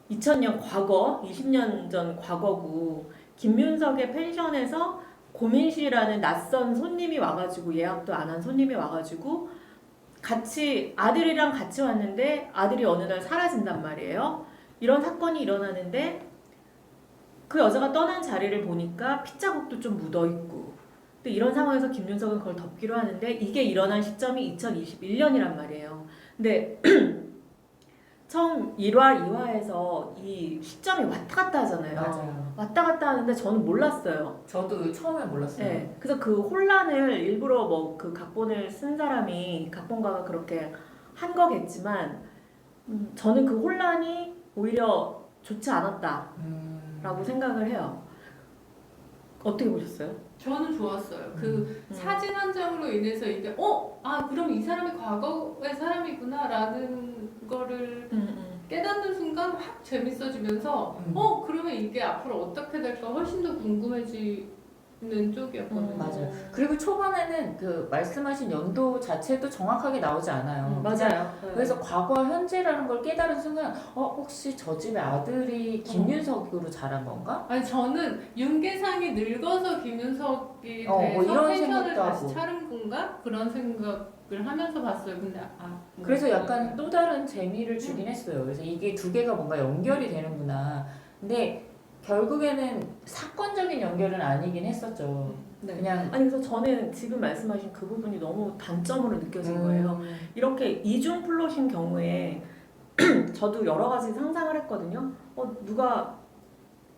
2000년 과거, 20년 전 과거고, 김윤석의 펜션에서 고민실이라는 낯선 손님이 와가지고, 예약도 안 한 손님이 와가지고 아들이랑 같이 왔는데 아들이 어느 날 사라진단 말이에요. 이런 사건이 일어나는데 그 여자가 떠난 자리를 보니까 핏자국도 좀 묻어있고, 근데 이런 상황에서 김윤석은 그걸 덮기로 하는데, 이게 일어난 시점이 2021년이란 말이에요. 근데 처음 1화, 2화에서 이 시점이 왔다 갔다 하잖아요. 맞아요. 왔다 갔다 하는데 저는 몰랐어요. 저도 처음에 몰랐어요. 네. 그래서 그 혼란을 일부러 그 각본을 쓴 사람이, 각본가가 그렇게 한 거겠지만, 저는 그 혼란이 오히려 좋지 않았다라고 생각을 해요. 어떻게 보셨어요? 저는 좋았어요. 그 사진 한 장으로 인해서 이게 그럼 이 사람이 과거의 사람이구나라는 거를 깨닫는 순간 확 재밌어지면서 그러면 이게 앞으로 어떻게 될까 훨씬 더 궁금해지는 쪽이었거든요. 맞아요. 그리고 초반에는 그 말씀하신 연도 자체도 정확하게 나오지 않아요. 맞아요. 그래서 과거와 현재라는 걸 깨달은 순간 혹시 저 집의 아들이 김윤석으로 자란 건가? 아니 저는 윤계상이 늙어서 김윤석이 돼서 이런 펜션을 생각도 다시 하고. 차린 건가? 그런 생각을 하면서 봤어요. 근데 그래서 약간 또 다른 재미를 주긴 했어요. 그래서 이게 두 개가 뭔가 연결이 되는구나. 근데 결국에는 사건적인 연결은 아니긴 했었죠. 네. 그냥 아니 그래서 저는 지금 말씀하신 그 부분이 너무 단점으로 느껴진 거예요. 이렇게 이중 플롯인 경우에 저도 여러 가지 상상을 했거든요. 누가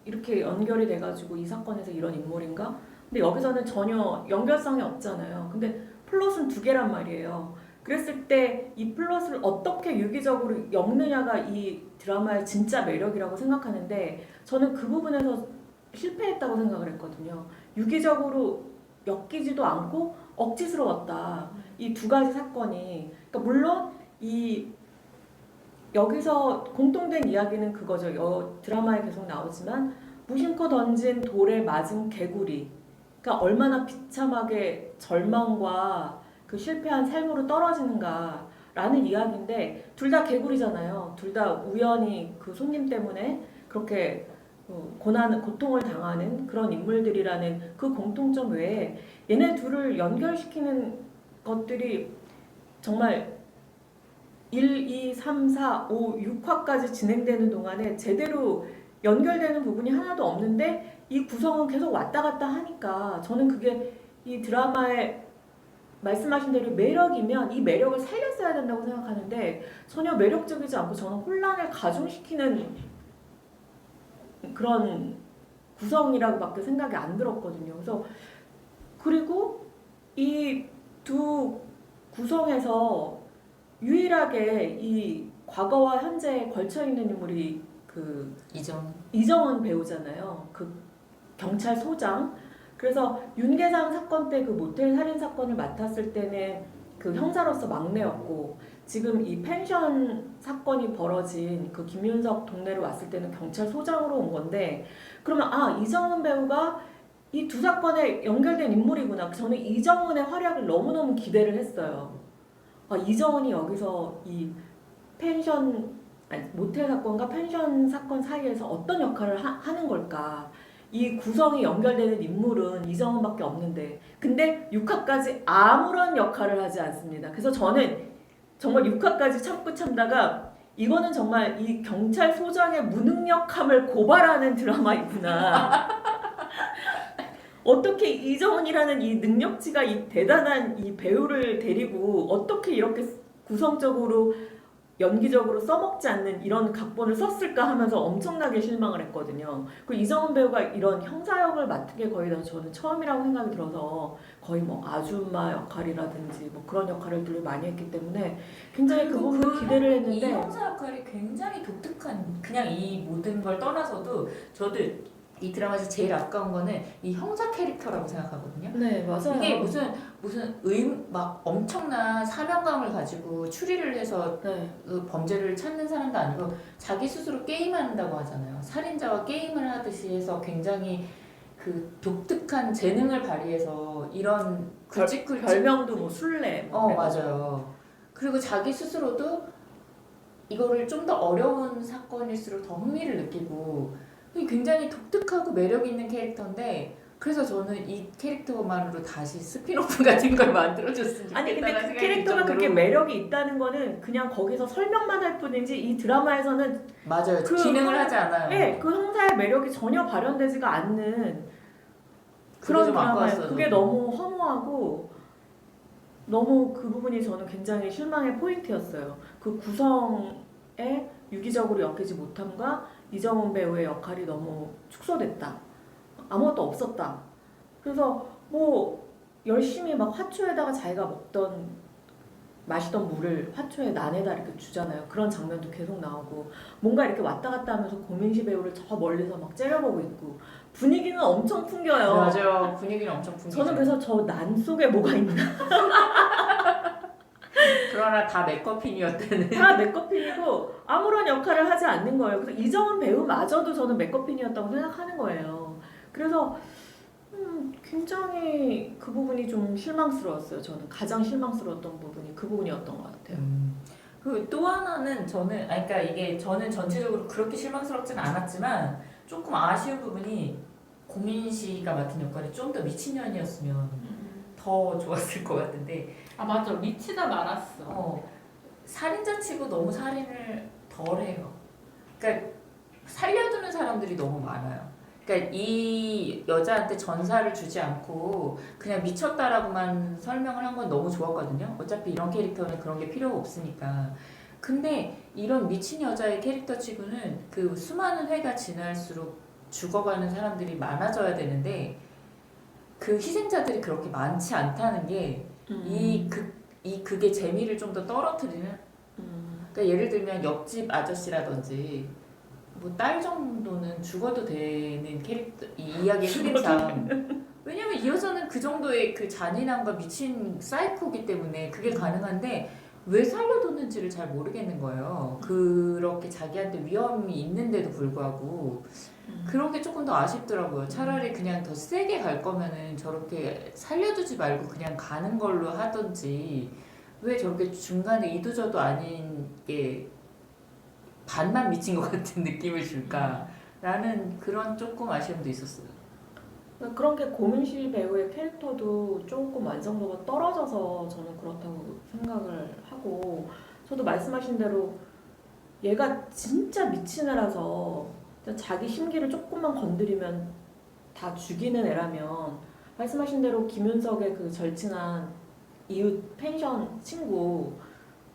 이렇게 연결이 돼가지고 이 사건에서 이런 인물인가? 근데 여기서는 전혀 연결성이 없잖아요. 근데 플롯은 두 개란 말이에요. 그랬을 때 이 플롯을 어떻게 유기적으로 엮느냐가 이 드라마의 진짜 매력이라고 생각하는데, 저는 그 부분에서 실패했다고 생각을 했거든요. 유기적으로 엮이지도 않고 억지스러웠다. 이 두 가지 사건이. 그러니까 물론 여기서 공통된 이야기는 그거죠. 드라마에 계속 나오지만 무심코 던진 돌에 맞은 개구리. 그러니까 얼마나 비참하게 절망과 그 실패한 삶으로 떨어지는가라는 이야기인데 둘 다 개구리잖아요. 둘 다 우연히 그 손님 때문에 그렇게 고통을 당하는 그런 인물들이라는 그 공통점 외에 얘네 둘을 연결시키는 것들이 정말 1, 2, 3, 4, 5, 6화까지 진행되는 동안에 제대로 연결되는 부분이 하나도 없는데 이 구성은 계속 왔다 갔다 하니까 저는 그게 이 드라마의 말씀하신 대로 매력이면 이 매력을 살렸어야 된다고 생각하는데 전혀 매력적이지 않고 저는 혼란을 가중시키는 그런 구성이라고밖에 생각이 안 들었거든요. 그래서 그리고 이 두 구성에서 유일하게 이 과거와 현재에 걸쳐 있는 인물이 그 이정은 배우잖아요. 그 경찰소장. 그래서 윤계상 사건 때 그 모텔 살인 사건을 맡았을 때는 그 형사로서 막내였고 지금 이 펜션 사건이 벌어진 그 김윤석 동네로 왔을 때는 경찰소장으로 온 건데 그러면 이정은 배우가 이 두 사건에 연결된 인물이구나. 저는 이정은의 활약을 너무너무 기대를 했어요. 이정은이 여기서 이 모텔 사건과 펜션 사건 사이에서 어떤 역할을 하는 걸까? 이 구성이 연결되는 인물은 이정은밖에 없는데 근데 6화까지 아무런 역할을 하지 않습니다. 그래서 저는 정말 6화까지 참고 참다가 이거는 정말 이 경찰소장의 무능력함을 고발하는 드라마이구나. 어떻게 이정은이라는 이 능력치가 이 대단한 이 배우를 데리고 어떻게 이렇게 구성적으로 연기적으로 써먹지 않는 이런 각본을 썼을까 하면서 엄청나게 실망을 했거든요. 그 이정은 배우가 이런 형사 역을 맡은 게 거의 다 저는 처음이라고 생각이 들어서 거의 뭐 아줌마 역할이라든지 뭐 그런 역할을 늘 많이 했기 때문에 굉장히 그 부분을 기대를 했는데 이 형사 역할이 굉장히 독특한 그냥 이 모든 걸 떠나서도 저도 이 드라마에서 제일 아까운 거는 이 형사 캐릭터라고 생각하거든요. 네, 맞아요. 이게 무슨 막 엄청난 사명감을 가지고 추리를 해서 그 범죄를 찾는 사람도 아니고 자기 스스로 게임한다고 하잖아요. 살인자와 게임을 하듯이 해서 굉장히 그 독특한 재능을 발휘해서 이런 별명도 뭐 술래. 맞아요. 그리고 자기 스스로도 이거를 좀 더 어려운 사건일수록 더 흥미를 느끼고 굉장히 독특하고 매력 있는 캐릭터인데 그래서 저는 이 캐릭터만으로 다시 스피노프 같은 걸 만들어줬으면 좋겠다는 아니 근데 그 생각이 캐릭터가 정도로. 그렇게 매력이 있다는 거는 그냥 거기서 설명만 할 뿐이지 이 드라마에서는 맞아요. 그 기능을 하지 않아요. 네, 그 형사의 매력이 전혀 발현되지가 않는 그런 드라마예요. 그게 너무 허무하고 너무 그 부분이 저는 굉장히 실망의 포인트였어요. 그 구성에 유기적으로 엮이지 못함과 이정은 배우의 역할이 너무 축소됐다. 아무것도 없었다. 그래서 뭐 열심히 막 화초에다가 자기가 마시던 물을 화초에 난에다 이렇게 주잖아요. 그런 장면도 계속 나오고 뭔가 이렇게 왔다 갔다 하면서 고민시 배우를 저 멀리서 막 째려보고 있고 분위기는 엄청 풍겨요. 맞아요. 분위기는 엄청 풍기죠. 저는 그래서 저 난 속에 뭐가 있나 그러나 다 맥커핀이었다는. 다 맥커핀이고 아무런 역할을 하지 않는 거예요. 그래서 이정은 배우마저도 저는 맥커핀이었다고 생각하는 거예요. 그래서 굉장히 그 부분이 좀 실망스러웠어요. 저는 가장 실망스러웠던 부분이 그 부분이었던 것 같아요. 그 또 하나는 그러니까 이게 저는 전체적으로 그렇게 실망스럽진 않았지만 조금 아쉬운 부분이 고민 씨가 맡은 역할이 좀 더 미친년이었으면 더 좋았을 것 같은데. 맞아, 미치다 말았어. 살인자 치고 너무 살인을 덜 해요. 그러니까 살려두는 사람들이 너무 많아요. 그러니까 이 여자한테 전사를 주지 않고 그냥 미쳤다라고만 설명을 한 건 너무 좋았거든요. 어차피 이런 캐릭터는 그런 게 필요가 없으니까. 근데 이런 미친 여자의 캐릭터 치고는 그 수많은 회가 지날수록 죽어가는 사람들이 많아져야 되는데 그 희생자들이 그렇게 많지 않다는 게 이 극의 재미를 좀 더 떨어뜨리는. 그러니까 예를 들면 옆집 아저씨라든지 뭐 딸 정도는 죽어도 되는 캐릭터 이 이야기의 흐름상. 왜냐면 이 여자는 그 정도의 그 잔인함과 미친 사이코기 때문에 그게 가능한데 왜 살려뒀는지를 잘 모르겠는 거예요. 그렇게 자기한테 위험이 있는데도 불구하고 그런 게 조금 더 아쉽더라고요. 차라리 그냥 더 세게 갈 거면은 저렇게 살려두지 말고 그냥 가는 걸로 하던지 왜 저렇게 중간에 이도저도 아닌 게 반만 미친 것 같은 느낌을 줄까라는 그런 조금 아쉬움도 있었어요. 그런 게 고민실 배우의 캐릭터도 조금 완성도가 떨어져서 저는 그렇다고 생각을 하고, 저도 말씀하신 대로 얘가 진짜 미친 애라서 자기 심기를 조금만 건드리면 다 죽이는 애라면, 말씀하신 대로 김윤석의 그 절친한 이웃 펜션 친구,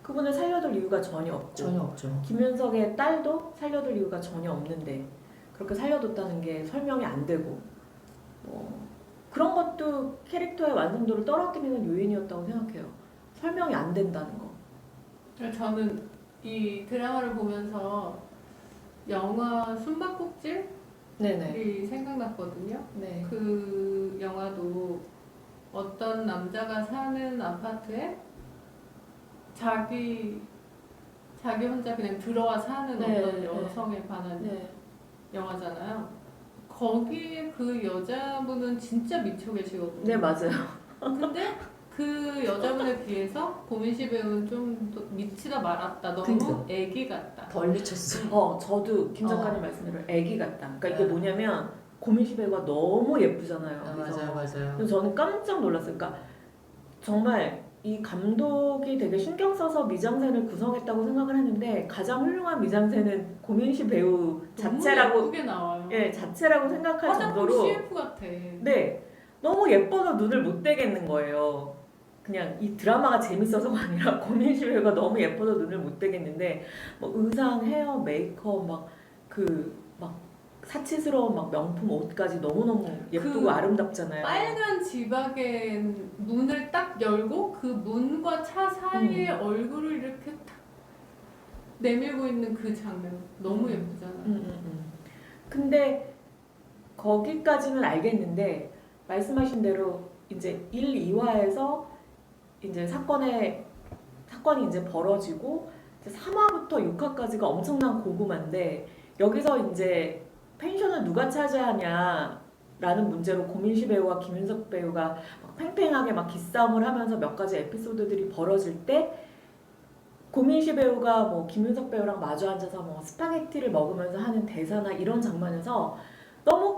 그분을 살려둘 이유가 전혀 없고, 전혀 없죠. 김윤석의 딸도 살려둘 이유가 전혀 없는데 그렇게 살려뒀다는 게 설명이 안 되고, 그런 것도 캐릭터의 완성도를 떨어뜨리는 요인이었다고 생각해요. 설명이 안 된다는 거. 저는 이 드라마를 보면서 영화 숨바꼭질이 네네. 생각났거든요. 네. 그 영화도 어떤 남자가 사는 아파트에 자기 혼자 그냥 들어와 사는 네, 어떤 네. 여성에 관한 네. 영화잖아요. 거기에 그 여자분은 진짜 미쳐 계시거든요. 네, 맞아요. 근데 그 여자분에 비해서 고민시 배우는 좀 더 미치다 말았다. 너무 그쵸. 애기 같다. 덜 미쳤어. 저도 김 작가님 말씀대로 애기 같다. 그러니까 이게 네. 뭐냐면 고민시 배우가 너무 예쁘잖아요. 맞아요, 맞아요. 그래서 저는 깜짝 놀랐어요. 그러니까 정말 이 감독이 되게 신경 써서 미장센을 구성했다고 생각을 했는데, 가장 훌륭한 미장센은 고민시 배우 자체라고, 너무 예쁘게 나와요. 예, 자체라고 생각할 화장품 정도로, CF 같아. 네, 너무 예뻐서 눈을 못 떼겠는 거예요. 그냥 이 드라마가 재밌어서가 아니라 고민시 배우가 너무 예뻐서 눈을 못 떼겠는데, 뭐 의상, 헤어, 메이크업, 막 사치스러운 막 명품 옷까지 너무너무 예쁘고 그 아름답잖아요. 빨간 지박에 문을 딱 열고 그 문과 차 사이에 얼굴을 이렇게 탁 내밀고 있는 그 장면 너무 예쁘잖아요. 근데 거기까지는 알겠는데, 말씀하신 대로 이제 1, 2화에서 이제 사건이 이제 벌어지고, 이제 3화부터 6화까지가 엄청난 고구마인데, 여기서 이제 펜션을 누가 차지하냐라는 문제로 고민시 배우와 김윤석 배우가 막 팽팽하게 막 기싸움을 하면서 몇 가지 에피소드들이 벌어질 때, 고민시 배우가 뭐 김윤석 배우랑 마주 앉아서 뭐 스파게티를 먹으면서 하는 대사나 이런 장면에서 너무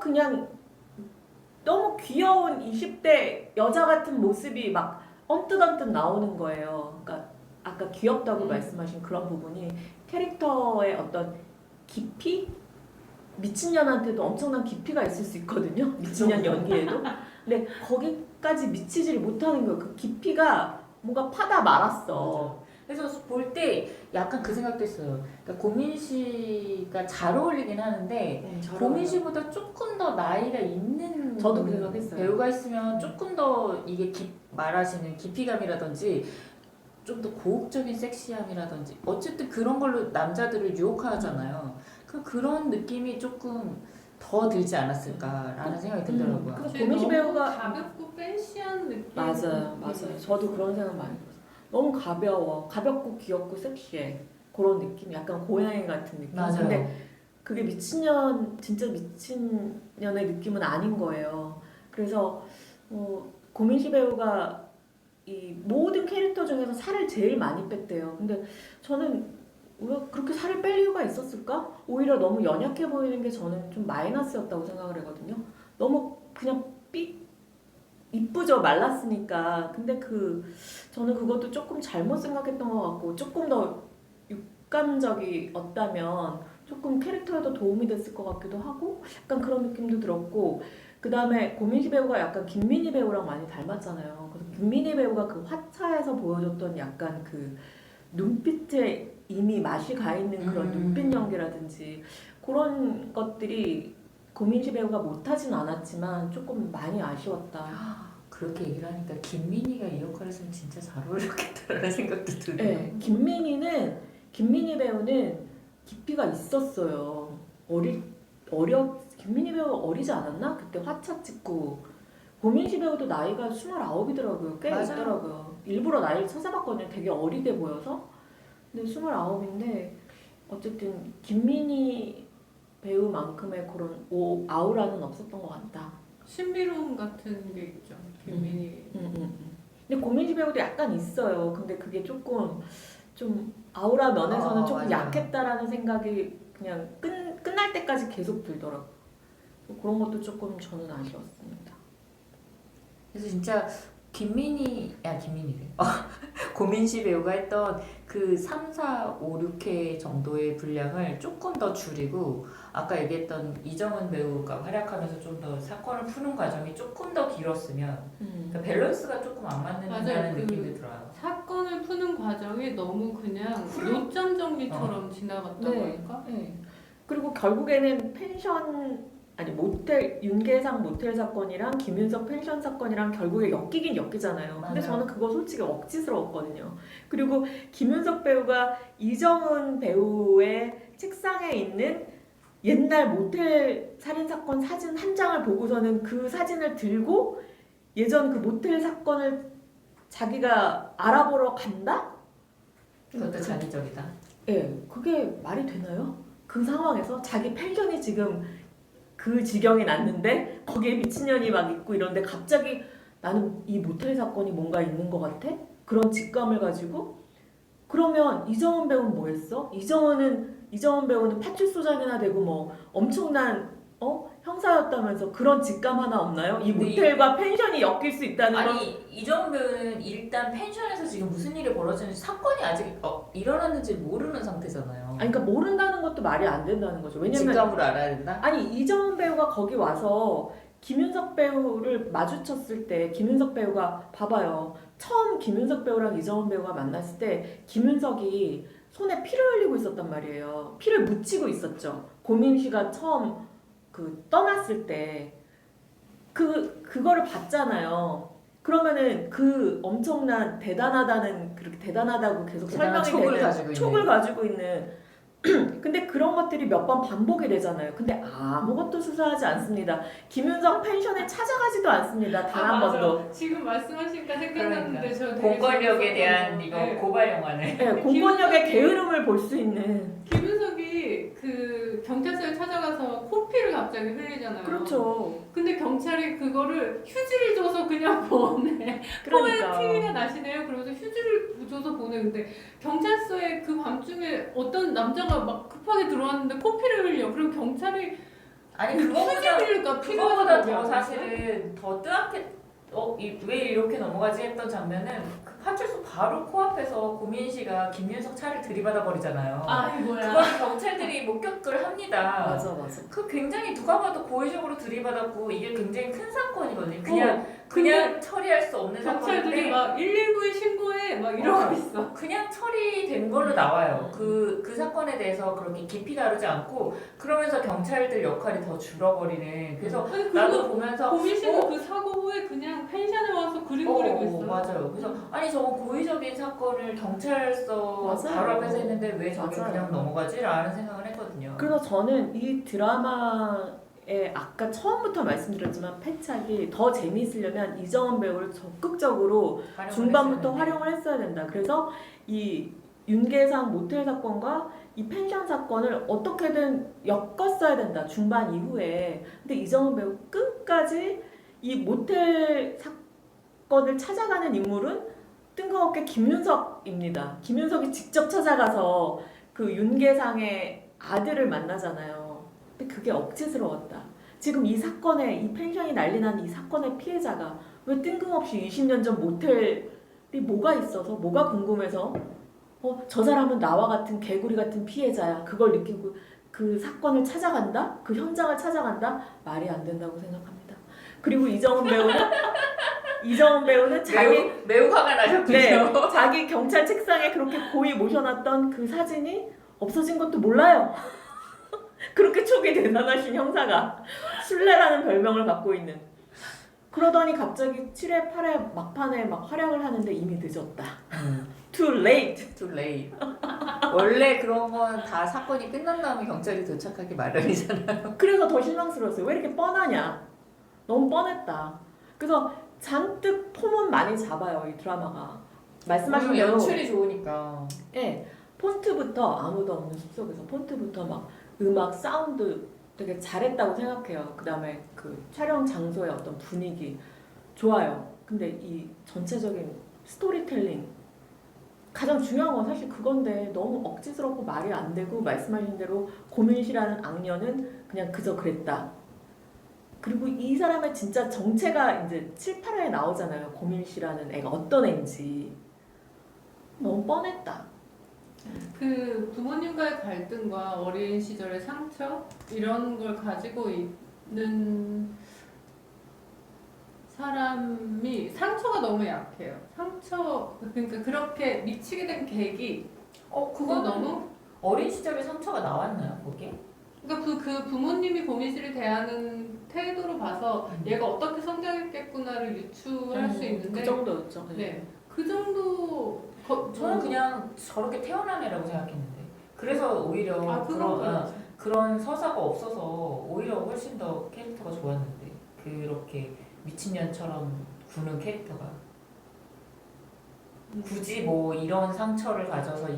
귀여운 20대 여자 같은 모습이 막 언뜻언뜻 나오는 거예요. 그러니까 아까 귀엽다고 말씀하신 그런 부분이 캐릭터의 어떤 깊이? 미친년한테도 엄청난 깊이가 있을 수 있거든요. 미친년 연기에도. 근데 거기까지 미치지를 못하는 거예요. 그 깊이가 뭔가 파다 말았어. 그래서 볼 때 약간 그 생각도 했어요. 그러니까 고민 씨가 잘 어울리긴 하는데 고민 씨보다 조금 더 나이가 있는 저도 그 생각했어요. 배우가 있으면 조금 더 이게 말하시는 깊이감이라든지 좀 더 고혹적인 섹시함이라든지 어쨌든 그런 걸로 남자들을 유혹하잖아요. 그런 느낌이 조금 더 들지 않았을까라는 생각이 들더라고요. 그래서 고민시 배우가 가볍고 팬시한 느낌. 맞아요. 저도 그런 생각 많이 들었어요. 너무 가볍고 귀엽고 섹시해. 그런 느낌, 약간 고양이 같은 느낌. 맞아요. 근데 그게 진짜 미친년의 느낌은 아닌 거예요. 그래서 고민시 배우가 이 모든 캐릭터 중에서 살을 제일 많이 뺐대요. 근데 저는 왜 그렇게 살을 뺄 이유가 있었을까? 오히려 너무 연약해 보이는 게 저는 좀 마이너스였다고 생각을 하거든요. 너무 그냥 이쁘죠, 말랐으니까. 근데 저는 그것도 조금 잘못 생각했던 것 같고, 조금 더 육감적이었다면 조금 캐릭터에도 도움이 됐을 것 같기도 하고, 약간 그런 느낌도 들었고, 그 다음에 고민시 배우가 약간 김민희 배우랑 많이 닮았잖아요. 그래서 김민희 배우가 그 화차에서 보여줬던 약간 그 눈빛에 이미 맛이 가 있는 그런 눈빛 연기라든지 그런 것들이 고민시 배우가 못하진 않았지만 조금 많이 아쉬웠다. 그렇게 얘기를 하니까 김민희가 이 역할을 했으면 진짜 잘 어울렸겠다라는 생각도 드네요. 네, 김민희 배우는 깊이가 있었어요. 김민희 배우가 어리지 않았나? 그때 화차 찍고. 고민시 배우도 나이가 29이더라고요. 꽤 맞아요. 있더라고요. 일부러 나이를 찾아봤거든요. 되게 어리게 보여서. 근데 29인데 어쨌든 김민희 배우만큼의 그런 아우라는 없었던 것 같다. 신비로움 같은 게 있죠. 김민희. 근데 고민지 배우도 약간 있어요. 근데 그게 조금 좀 아우라 면에서는 조금 맞아요. 약했다라는 생각이 그냥 끝날 때까지 계속 들더라고. 그런 것도 조금 저는 아쉬웠습니다. 그래서 진짜 김민희래. 고민시 배우가 했던 그 3, 4, 5, 6회 정도의 분량을 조금 더 줄이고 아까 얘기했던 이정은 배우가 활약하면서 좀 더 사건을 푸는 과정이 조금 더 길었으면 그러니까 밸런스가 조금 안 맞는다는 그 느낌이 들어요. 사건을 푸는 과정이 너무 그냥 노점 정리처럼 지나갔다고 네. 할까? 네. 그리고 결국에는 모텔 윤계상 모텔 사건이랑 김윤석 펜션 사건이랑 결국에 엮이긴 엮이잖아요. 근데 맞아요. 저는 그거 솔직히 억지스러웠거든요. 그리고 김윤석 배우가 이정은 배우의 책상에 있는 옛날 모텔 살인 사건 사진 한 장을 보고서는 그 사진을 들고 예전 그 모텔 사건을 자기가 알아보러 간다? 그것도 자기적이다. 예, 그게 말이 되나요? 그 상황에서 자기 펜션이 지금 그 지경이 났는데 거기에 미친년이 막 있고 이런데 갑자기 나는 이 모텔 사건이 뭔가 있는 것 같아? 그런 직감을 가지고 그러면 이정은 배우는 뭐 했어? 이정은 배우는 파출소장이나 되고 뭐 엄청난 형사였다면서 그런 직감 하나 없나요? 이 근데 모텔과 펜션이 엮일 수 있다는 건 아니 이정은 배우는 일단 펜션에서 지금 무슨 일이 벌어지는지 사건이 아직 일어났는지 모르는 상태잖아요. 아니 그러니까 모른다는 것도 말이 안 된다는 거죠. 왜냐면 직감으로 알아야 된다? 아니 이정은 배우가 거기 와서 김윤석 배우를 마주쳤을 때 김윤석 배우가 봐봐요. 처음 김윤석 배우랑 이정은 배우가 만났을 때 김윤석이 손에 피를 흘리고 있었단 말이에요. 피를 묻히고 있었죠. 고민 씨가 처음 그 떠났을 때 그거를 봤잖아요. 그러면은 그 엄청난 대단하다는 그렇게 대단하다고 계속 대단한 설명이 촉을 되는 가지고 있는. 촉을 가지고 있는 근데 그런 것들이 몇 번 반복이 되잖아요. 근데 아무것도 수사하지 않습니다. 김윤석 펜션에 찾아가지도 않습니다. 단 한 맞아. 번도. 지금 말씀하시니까 생각났는데 그러니까. 저 되게 공권력에 대한 재밌었거든요. 이거 네. 고발 영화네. 네, 공권력의 게으름을 볼 수 있는. 김윤석이 그 경찰서에 찾아가서 코피를 갑자기 흘리잖아요. 그렇죠. 근데 경찰이 그거를 휴지를 줘서 그냥 보내. 코에 그러니까. 피가 나시네요. 그러면서 휴지를 줘서 보내. 근데 경찰서에 그 밤중에 어떤 남자가 막 급하게 들어왔는데 코피를 흘려. 그럼 경찰이 아니 휴지 그거보다 흘릴까 피가 그거보다 더 나서 사실은 더 뜨겁게 왜 이렇게 넘어가지 했던 장면은 그 파출소 바로 코앞에서 고민 씨가 김윤석 차를 들이받아 버리잖아요. 아 이거야. 그걸 경찰들이 목격을 합니다. 맞아. 그 굉장히 누가 봐도 고의적으로 들이받았고 이게 굉장히 큰 사건이거든요. 그냥 처리할 수 없는 경찰들이 사건인데 막 119에 신고해 막 이러고 있어. 그냥 처리된 걸로 나와요. 그 사건에 대해서 그렇게 깊이 다루지 않고 그러면서 경찰들 역할이 더 줄어버리는. 그래서 아니, 나도 보면서 고민 씨는 그 사고 후에 그냥 펜션에 와서 그림 그리고 있어. 맞아요. 그래서 아니 저거 고의적인 사건을 경찰서 맞아요. 바로 앞에서 했는데 왜 저게 맞아요. 그냥 넘어가지라는 생각을 했거든요. 그래서 저는 이 드라마의 아까 처음부터 말씀드렸지만 패착이 더 재미있으려면 이정은 배우를 적극적으로 중반부터 활용을 했어야 된다. 그래서 이 윤계상 모텔 사건과 이 펜션 사건을 어떻게든 엮었어야 된다. 중반 이후에. 근데 이정은 배우 끝까지 이 모텔 사건을 찾아가는 인물은 뜬금없게 김윤석입니다. 김윤석이 직접 찾아가서 그 윤계상의 아들을 만나잖아요. 근데 그게 억지스러웠다. 지금 이 펜션이 난리 난 이 사건의 피해자가 왜 뜬금없이 20년 전 모텔이 뭐가 있어서 뭐가 궁금해서 저 사람은 나와 같은 개구리 같은 피해자야. 그걸 느끼고 그 사건을 찾아간다? 그 현장을 찾아간다? 말이 안 된다고 생각합니다. 그리고 이정은 배우는 매우 화가 나셨군요. 네, 자기 경찰 책상에 그렇게 고이 모셔놨던 그 사진이 없어진 것도 몰라요. 그렇게 촉이 대단하신 형사가 술래라는 별명을 갖고 있는. 그러더니 갑자기 7회, 8회 막판에 막 활약을 하는데 이미 늦었다. Too late. Too late. 원래 그런 건 다 사건이 끝난 다음에 경찰이 도착하기 마련이잖아요. 그래서 더 실망스러웠어요. 왜 이렇게 뻔하냐. 너무 뻔했다. 그래서 잔뜩 폼은 많이 잡아요, 이 드라마가. 말씀하신 대로 연출이 좋으니까. 폰트부터 아무도 없는 숲속에서 폰트부터 막 음악, 사운드 되게 잘했다고 생각해요. 그 다음에 그 촬영 장소의 어떤 분위기 좋아요. 근데 이 전체적인 스토리텔링 가장 중요한 건 사실 그건데 너무 억지스럽고 말이 안 되고 말씀하신 대로 고민씨라는 악녀는 그냥 그저 그랬다. 그리고 이 사람의 진짜 정체가 이제 7, 8화에 나오잖아요. 고민씨라는 애가 어떤 애인지. 너무 뻔했다. 그 부모님과의 갈등과 어린 시절의 상처 이런 걸 가지고 있는 사람이 상처가 너무 약해요. 상처 그러니까 그렇게 미치게 된 계기 그거 그거 너무 너무 어린 시절에 상처가 나왔나요, 거기에? 그러니까 그 부모님이 고민 씨를 대하는 태도로 봐서 얘가 어떻게 성장했겠구나를 유추할 수 있는데 그 정도였죠. 네, 그 정도 저는 그냥 저렇게 태어난 애라고 생각했는데. 그래서 오히려 그건 그런 서사가 없어서 오히려 훨씬 더 캐릭터가 좋았는데 그렇게 미친년처럼 구는 캐릭터가 굳이 뭐 이런 상처를 가져서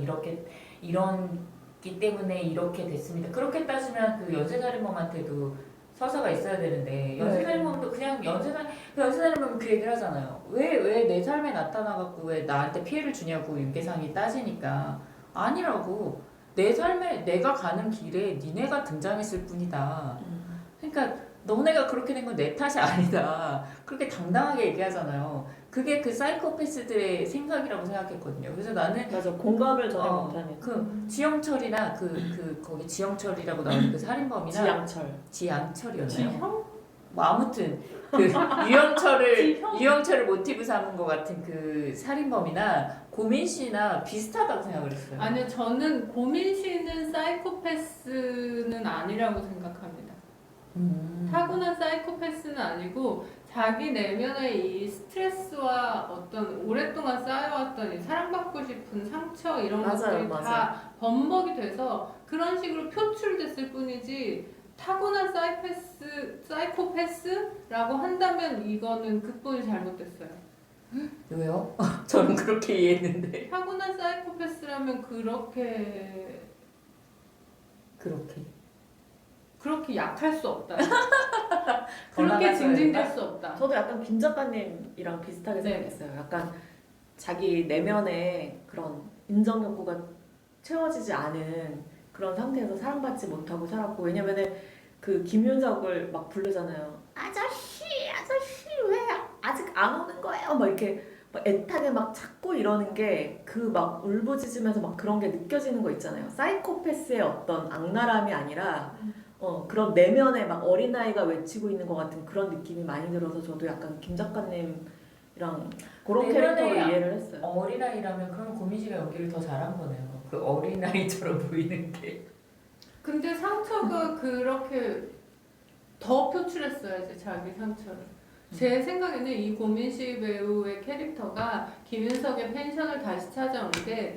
이런기 때문에 이렇게 됐습니다. 그렇게 따지면 그 연쇄살인범한테도 서사가 있어야 되는데 연쇄살인범도 그냥 연쇄살인범은 그 얘기를 하잖아요. 왜 내 삶에 나타나갖고 왜 나한테 피해를 주냐고 윤계상이 따지니까 아니라고. 내 삶에 내가 가는 길에 니네가 등장했을 뿐이다. 그러니까 너네가 그렇게 된 건 내 탓이 아니다. 그렇게 당당하게 얘기하잖아요. 그게 그 사이코패스들의 생각이라고 생각했거든요. 그래서 나는 맞아, 공감을 전혀 못하는. 그 지영철이나 거기 지영철이라고 나오는 그 살인범이나 지양철이었나요? 지형? 뭐 아무튼 그 유영철을 모티브 삼은 것 같은 그 살인범이나 고민 씨나 비슷하다고 생각을 했어요. 아니요, 저는 고민 씨는 사이코패스는 아니라고 생각합니다. 타고난 사이코패스는 아니고 자기 내면의 이 스트레스와 어떤 오랫동안 쌓여왔던 이 사랑받고 싶은 상처 이런 것들이 다 범벅이 돼서 그런 식으로 표출됐을 뿐이지 타고난 사이코패스라고 한다면 이거는 극본이 잘못됐어요. 왜요? 저는 그렇게 이해했는데. 타고난 사이코패스라면 그렇게 약할 수 없다. 그렇게 징징댈 수 없다. 저도 약간 김 작가님이랑 비슷하게 생각했어요. 약간 자기 내면에 그런 인정 욕구가 채워지지 않은 그런 상태에서 사랑받지 못하고 살았고, 왜냐면은 그 김윤석을 막 부르잖아요. 아저씨 왜 아직 안 오는 거예요? 막 이렇게 막 애타게 막 찾고 이러는 게 그 막 울부짖으면서 막 그런 게 느껴지는 거 있잖아요. 사이코패스의 어떤 악랄함이 아니라 그런 내면에 막 어린아이가 외치고 있는 것 같은 그런 느낌이 많이 들어서 저도 약간 김 작가님이랑 그런 캐릭터를 이해를 했어요. 어린아이라면 그럼 고민 씨가 연기를 더 잘한 거네요. 그 어린아이처럼 보이는 게. 근데 상처가 그렇게 더 표출했어야지 자기 상처를. 제 생각에는 이 고민씨 배우의 캐릭터가 김윤석의 펜션을 다시 찾아온 게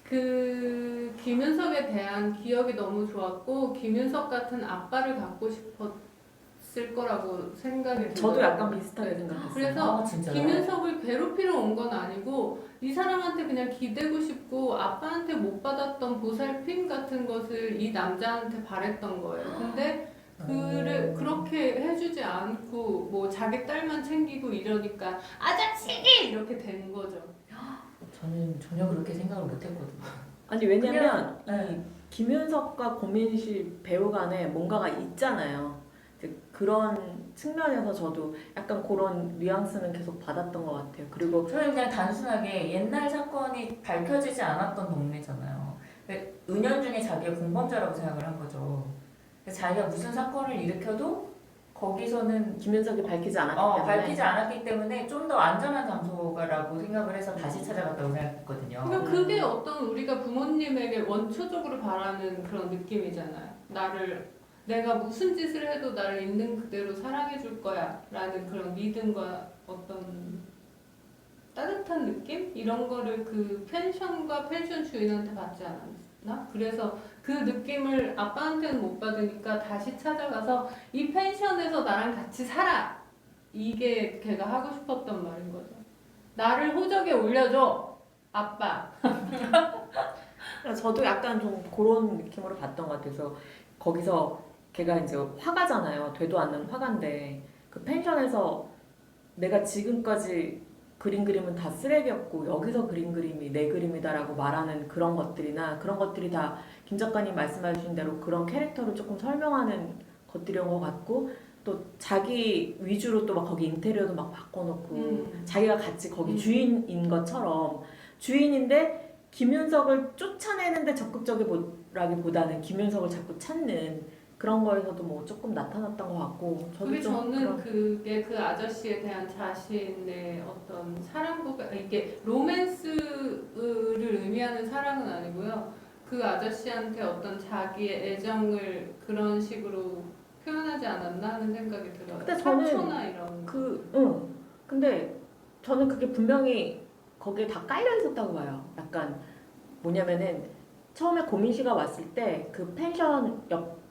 그 김윤석에 대한 기억이 너무 좋았고 김윤석 같은 아빠를 갖고 싶었을 거라고 생각이 들어요. 저도 약간 비슷하게 생각했어요. 그래서 김윤석을 괴롭히러 온 건 아니고 이 사람한테 그냥 기대고 싶고 아빠한테 못 받았던 보살핌 같은 것을 이 남자한테 바랬던 거예요. 근데 그렇게 해주지 않고 뭐 자기 딸만 챙기고 이러니까 아저씨 이렇게 된 거죠. 저는 전혀 그렇게 생각을 못했거든요. 아니 왜냐면 이 김윤석과 고민씨 배우 간에 뭔가가 있잖아요. 그런 측면에서 저도 약간 그런 뉘앙스는 계속 받았던 것 같아요. 그리고 저는 그냥 단순하게 옛날 사건이 밝혀지지 않았던 동네잖아요. 은연중에 자기가 공범자라고 생각을 한 거죠. 자기가 무슨 사건을 일으켜도 거기서는 김윤석이 밝히지 않았기 때문에 좀 더 안전한 장소라고 생각을 해서 다시 찾아갔다고 생각했거든요. 그러니까 그게 어떤 우리가 부모님에게 원초적으로 바라는 그런 느낌이잖아요. 내가 무슨 짓을 해도 나를 있는 그대로 사랑해 줄 거야 라는 그런 믿음과 어떤 따뜻한 느낌? 이런 거를 그 펜션과 펜션 주인한테 받지 않았나? 그래서 그 느낌을 아빠한테는 못 받으니까 다시 찾아가서 이 펜션에서 나랑 같이 살아! 이게 걔가 하고 싶었던 말인 거죠. 나를 호적에 올려줘! 아빠! 저도 약간 좀 그런 느낌으로 봤던 것 같아서 거기서 걔가 이제 화가잖아요. 되도 않는 화가인데 그 펜션에서 내가 지금까지 그린 그림은 다 쓰레기였고 여기서 그린 그림이 내 그림이다라고 말하는 그런 것들이나 그런 것들이 다 김 작가님 말씀하신 대로 그런 캐릭터를 조금 설명하는 것들인 것 같고 또 자기 위주로 또 막 거기 인테리어도 막 바꿔놓고 자기가 같이 거기 주인인 것처럼 주인인데 김윤석을 쫓아내는데 적극적이라기보다는 김윤석을 자꾸 찾는 그런 거에서도 뭐 조금 나타났던 것 같고 그게 저는 그런 그게 그 아저씨에 대한 자신의 어떤 사랑 고백 이게 로맨스를 의미하는 사랑은 아니고요. 그 아저씨한테 어떤 자기의 애정을 그런 식으로 표현하지 않았나 하는 생각이 들어요. 근데 저는 사초나 이런 근데 저는 그게 분명히 거기에 다 깔려 있었다고 봐요. 약간 뭐냐면은 처음에 고민 씨가 왔을 때 그 펜션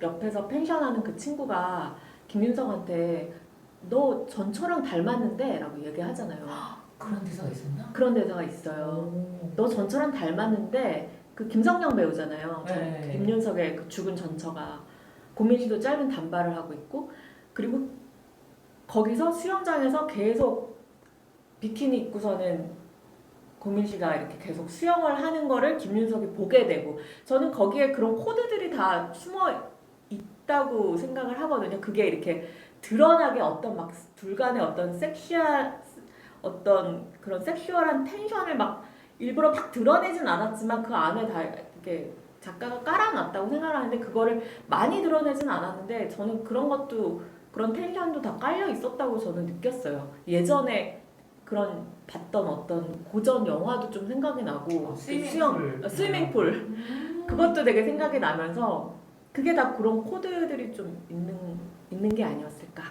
옆에서 펜션하는 그 친구가 김윤석한테 너 전처랑 닮았는데 라고 얘기하잖아요. 그런 대사가 있었나? 그런 대사가 있어요. 오. 너 전처랑 닮았는데 그 김성령 배우잖아요. 네. 김윤석의 그 죽은 전처가 고민 씨도 짧은 단발을 하고 있고 그리고 거기서 수영장에서 계속 비키니 입고서는 고민 씨가 이렇게 계속 수영을 하는 거를 김윤석이 보게 되고 저는 거기에 그런 코드들이 다 숨어 있다고 생각을 하거든요. 그게 이렇게 드러나게 어떤 막 둘 간의 어떤 어떤 그런 섹슈얼한 텐션을 막 일부러 막 드러내진 않았지만 그 안에 다 이렇게 작가가 깔아놨다고 생각하는데 그거를 많이 드러내진 않았는데 저는 그런 것도 그런 텐션도 다 깔려 있었다고 저는 느꼈어요. 예전에 그런 봤던 어떤 고전 영화도 좀 생각이 나고 스위밍풀 그것도 되게 생각이 나면서 그게 다 그런 코드들이 좀 있는 게 아니었을까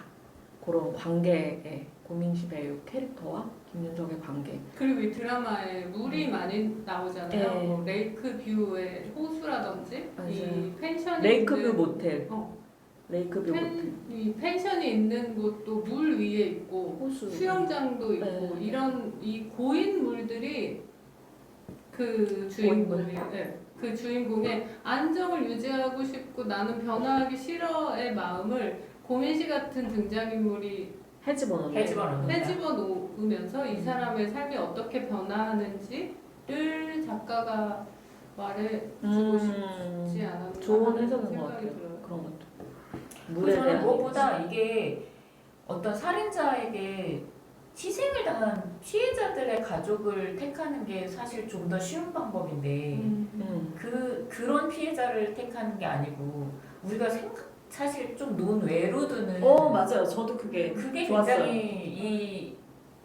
그런 관계에 고민시 배우 캐릭터와 김윤석의 관계 그리고 이 드라마에 물이 많이 나오잖아요. 네. 뭐 레이크 뷰의 호수라든지 맞아요. 이 펜션이 레이크뷰 있는 모텔 어, 레이크뷰 모텔 이 펜션이 있는 곳도 물 위에 있고 호수 수영장도 있고 네. 이런 이 고인 물들이 그 그 주인공의 안정을 유지하고 싶고 나는 변화하기 싫어의 마음을 고민 씨 같은 등장인물이 헤집어 놓으면서 이 사람의 삶이 어떻게 변화하는지를 작가가 말해주고 싶지 않았나 좋은 하는 해석인 것 생각이 같아요. 들어요. 그런 것도 그리고 저는 무엇보다 이게 어떤 살인자에게 희생을 당한 피해자들의 가족을 택하는 게 사실 좀 더 쉬운 방법인데 그런 피해자를 택하는 게 아니고 우리가 사실 좀 논외로 두는 맞아요. 저도 그게 좋았어요. 굉장히 이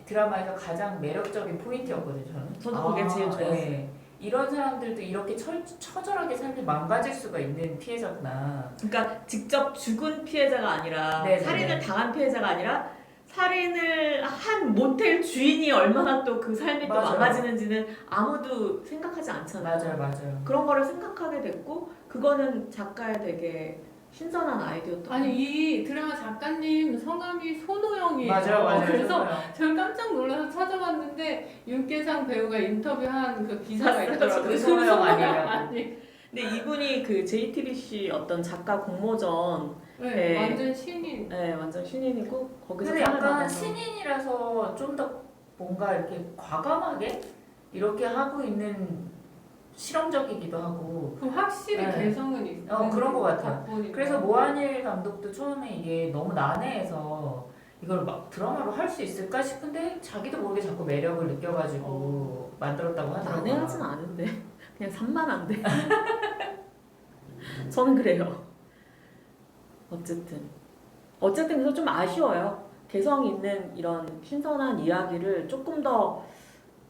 드라마에서 가장 매력적인 포인트였거든요. 저도 그게 제일 좋았어요. 네. 이런 사람들도 이렇게 처절하게 삶이 망가질 수가 있는 피해자구나. 그러니까 직접 죽은 피해자가 아니라 네네네. 살인을 당한 피해자가 아니라 살인을 한 모텔 주인이 얼마나 또 그 삶이 또 맞아요. 망가지는지는 아무도 생각하지 않잖아요. 맞아요. 그런 거를 생각하게 됐고 그거는 작가의 되게 신선한 아이디어였던 아니 이 드라마 작가님 성함이 손호영이에요. 맞아요. 그래서 저 깜짝 놀라서 찾아봤는데 윤계상 배우가 인터뷰한 그 기사가 있더라고요. 그 손호영 아니에요? 아니. 근데 이분이 그 JTBC 어떤 작가 공모전 네, 완전 신인. 네, 완전 신인이고 거기서 근데 상을 약간 받아서 신인이라서 좀 더 뭔가 이렇게 과감하게 이렇게 하고 있는 실험적이기도 하고 그 확실히 네. 개성은 있어요. 그런 것 같아요. 각본이나. 그래서 모한일 감독도 처음에 이게 너무 난해해서 이걸 막 드라마로 할 수 있을까 싶은데 자기도 모르게 자꾸 매력을 느껴가지고 만들었다고 하더라고요. 난해하진 않은데 그냥 산만한데 저는 그래요. 어쨌든 그래서 좀 아쉬워요. 개성 있는 이런 신선한 이야기를 조금 더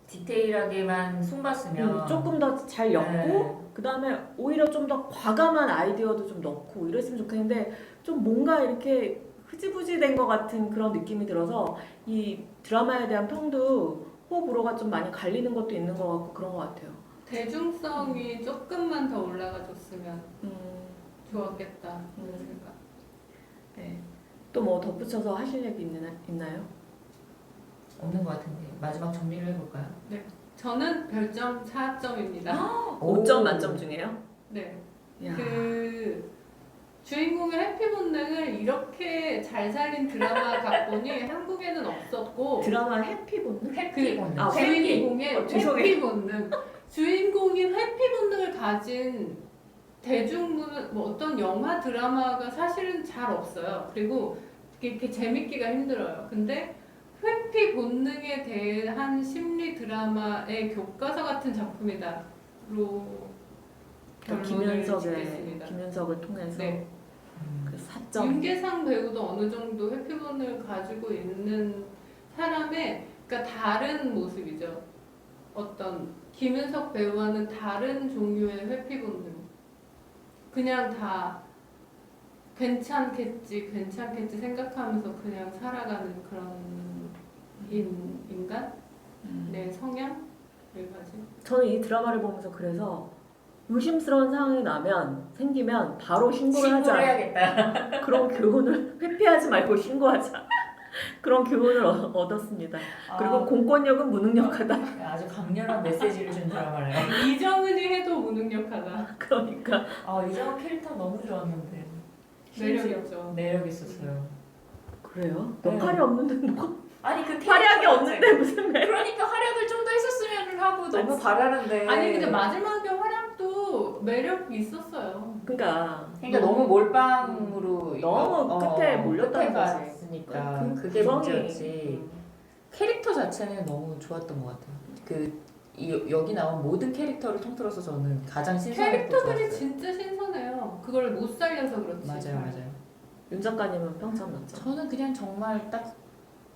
디테일하게만 손봤으면 조금 더 잘 엮고 네. 그 다음에 오히려 좀 더 과감한 아이디어도 좀 넣고 이랬으면 좋겠는데 좀 뭔가 이렇게 흐지부지 된 것 같은 그런 느낌이 들어서 이 드라마에 대한 평도 호불호가 좀 많이 갈리는 것도 있는 것 같고 그런 것 같아요. 대중성이 조금만 더 올라가줬으면 좋았겠다 하는 생각. 네. 또 뭐 덧붙여서 하실 얘기 있나요? 없는 것 같은데 마지막 정리를 해볼까요? 저는 별점 4점입니다. 5점 만점 중에요? 네. 야. 그 주인공의 회피 본능을 이렇게 잘 살린 드라마 각본이 한국에는 없었고 드라마 해피 본능? 회피 본능. 아, 주인공의 죄송해요. 회피 본능, 주인공이 회피 본능을 가진 대중문 뭐 어떤 영화 드라마가 사실은 잘 없어요. 그리고 이렇게 재밌기가 힘들어요. 근데 회피 본능에 대한 심리 드라마의 교과서 같은 작품이다로 결론을 짓겠습니다. 김윤석을 통해서 네. 그 4점. 윤계상 배우도 어느 정도 회피 본능을 가지고 있는 사람의 그러니까 다른 모습이죠. 어떤 김윤석 배우와는 다른 종류의 회피 본능. 그냥 다 괜찮겠지 생각하면서 그냥 살아가는 그런 인간? 네, 성향을 가진. 저는 이 드라마를 보면서 그래서 의심스러운 상황이 생기면 바로 신고를 하자. 해야겠다. 그런 교훈을 회피하지 말고 신고하자. 그런 교훈을 얻었습니다. 그리고 공권력은 무능력하다. 아주 강렬한 메시지를 준 드라마네요. 이정은이 해도 무능력하다. 그러니까 이정은 캐릭터 너무 좋았는데 매력있죠. 매력 있었어요. 그래요? 네. 역할이 없는데 뭐가 아니 그 활약이 캐릭터 없는데 무슨 매력? 그러니까 활약을 좀 더 했었으면 하고 너무 바라는데. 아니 근데 마지막에 활약도 매력 있었어요. 그러니까 너무 몰빵으로 너무 끝에 몰렸다는 거지. 갔으니까 그 그게 구성이- 문제였지. 캐릭터 자체는 너무 좋았던 것 같아요. 여기 나온 모든 캐릭터를 통틀어서 저는 가장 신선했고 캐릭터들이 좋았어요. 진짜 신선해요. 그걸 못 살려서 그렇지. 맞아요. 윤 작가님은 평점 몇 점? 저는 그냥 정말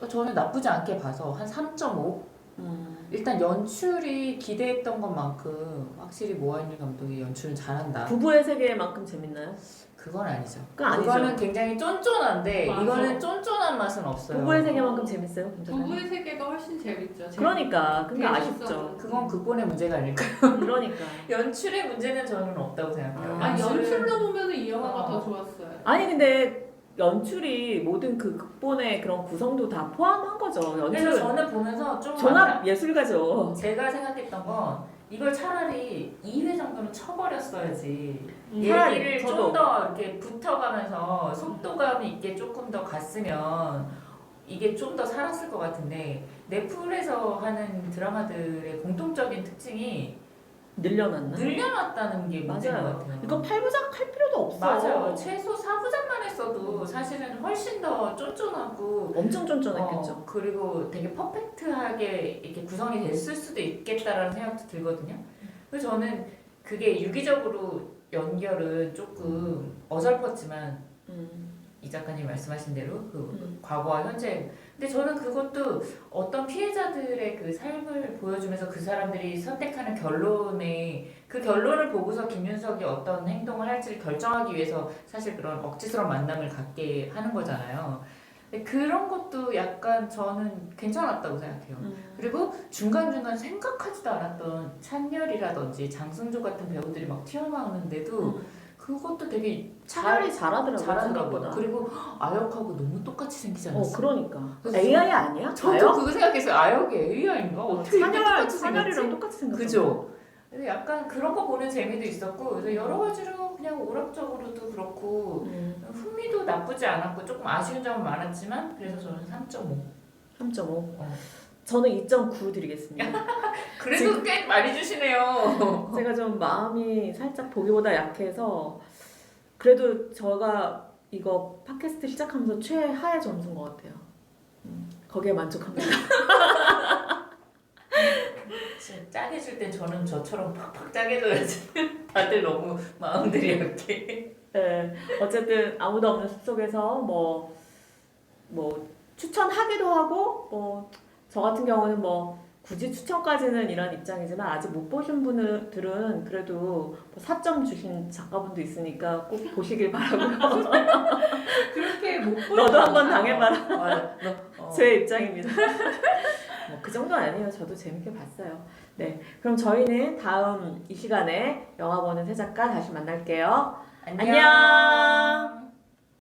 저는 나쁘지 않게 봐서 한 3.5. 일단 연출이 기대했던 것만큼 확실히 모하인일 감독이 연출은 잘한다. 부부의 세계만큼 재밌나요? 그건 아니죠. 그건 아니죠. 그거는 굉장히 쫀쫀한데 맞아. 이거는 쫀쫀한 맛은 없어요. 부부의 세계만큼 재밌어요? 윤 작가님? 부부의 세계가 훨씬 재밌죠. 그러니까 재밌어. 아쉽죠. 그건 극본의 문제가 아닐까. 그러니까 연출의 문제는 저는 없다고 생각해요. 아, 연출로 보면 이 영화가 어. 더 좋았어요. 아니 근데 연출이 모든 그 극본의 그런 구성도 다 포함한 거죠. 그래서 연출은 저는 보면서 좀 종합 예술가죠. 제가 생각했던 건 이걸 차라리 2회 정도는 쳐버렸어야지. 차라리, 얘기를 저도. 좀 더 이렇게 붙어가면서 속도감 있게 조금 더 갔으면 이게 좀 더 살았을 것 같은데 넷플에서 하는 드라마들의 공통적인 특징이 늘려놨나? 늘려놨다는 게 문제인 것 맞아요. 같아요. 이거 8부작 할 필요도 없어. 맞아요. 최소 4부작만 했어도 사실은 훨씬 더 쫀쫀하고 엄청 쫀쫀했겠죠. 그리고 되게 퍼펙트하게 이렇게 구성이 됐을 수도 있겠다라는 생각도 들거든요. 그래서 저는 그게 유기적으로 연결은 조금 어설펐지만 이 작가님 말씀하신 대로 과거와 현재. 근데 저는 그것도 어떤 피해자들의 그 삶을 보여주면서 그 사람들이 선택하는 그 결론을 보고서 김윤석이 어떤 행동을 할지를 결정하기 위해서 사실 그런 억지스러운 만남을 갖게 하는 거잖아요. 근데 그런 것도 약간 저는 괜찮았다고 생각해요. 그리고 중간중간 생각하지도 않았던 찬열이라든지 장승조 같은 배우들이 막 튀어나오는데도 그것도 되게 차라리 잘하더라고요. 잘하더라고요. 생각보다. 그리고 아역하고 너무 똑같이 생기지 않았어요? 그러니까. 그래서 AI 아니야? 저도 아역? 그거 생각했어요. 아역이 AI인가? 어떻게 이렇게 똑같이 찬열이랑 생겼지? 똑같이 생겼어. 그죠? 그래서 약간 그런 거 보는 재미도 있었고 그래서 여러 가지로 그냥 오락적으로도 그렇고 흥미도 나쁘지 않았고 조금 아쉬운 점은 많았지만 그래서 저는 3.5. 3.5. 저는 2.9 드리겠습니다. 그래도 꽤 많이 주시네요. 제가 좀 마음이 살짝 보기보다 약해서 그래도 제가 이거 팟캐스트 시작하면서 최하의 점수인 것 같아요. 거기에 만족합니다. 진짜 짜게 줄 땐 저는 저처럼 팍팍 짜게 줘야지. 다들 너무 마음들이 약해. 네, 어쨌든 아무도 없는 숲속에서 뭐 추천하기도 하고 저 같은 경우는 굳이 추천까지는 이런 입장이지만 아직 못 보신 분들은 그래도 4점 주신 작가분도 있으니까 꼭 보시길 바라고요. 그렇게 못 보는 너도 한번 거잖아요. 당해봐라. 맞아. 제 입장입니다. 그 정도 아니에요. 저도 재밌게 봤어요. 네, 그럼 저희는 다음 이 시간에 영화 보는 새 작가 다시 만날게요. 안녕.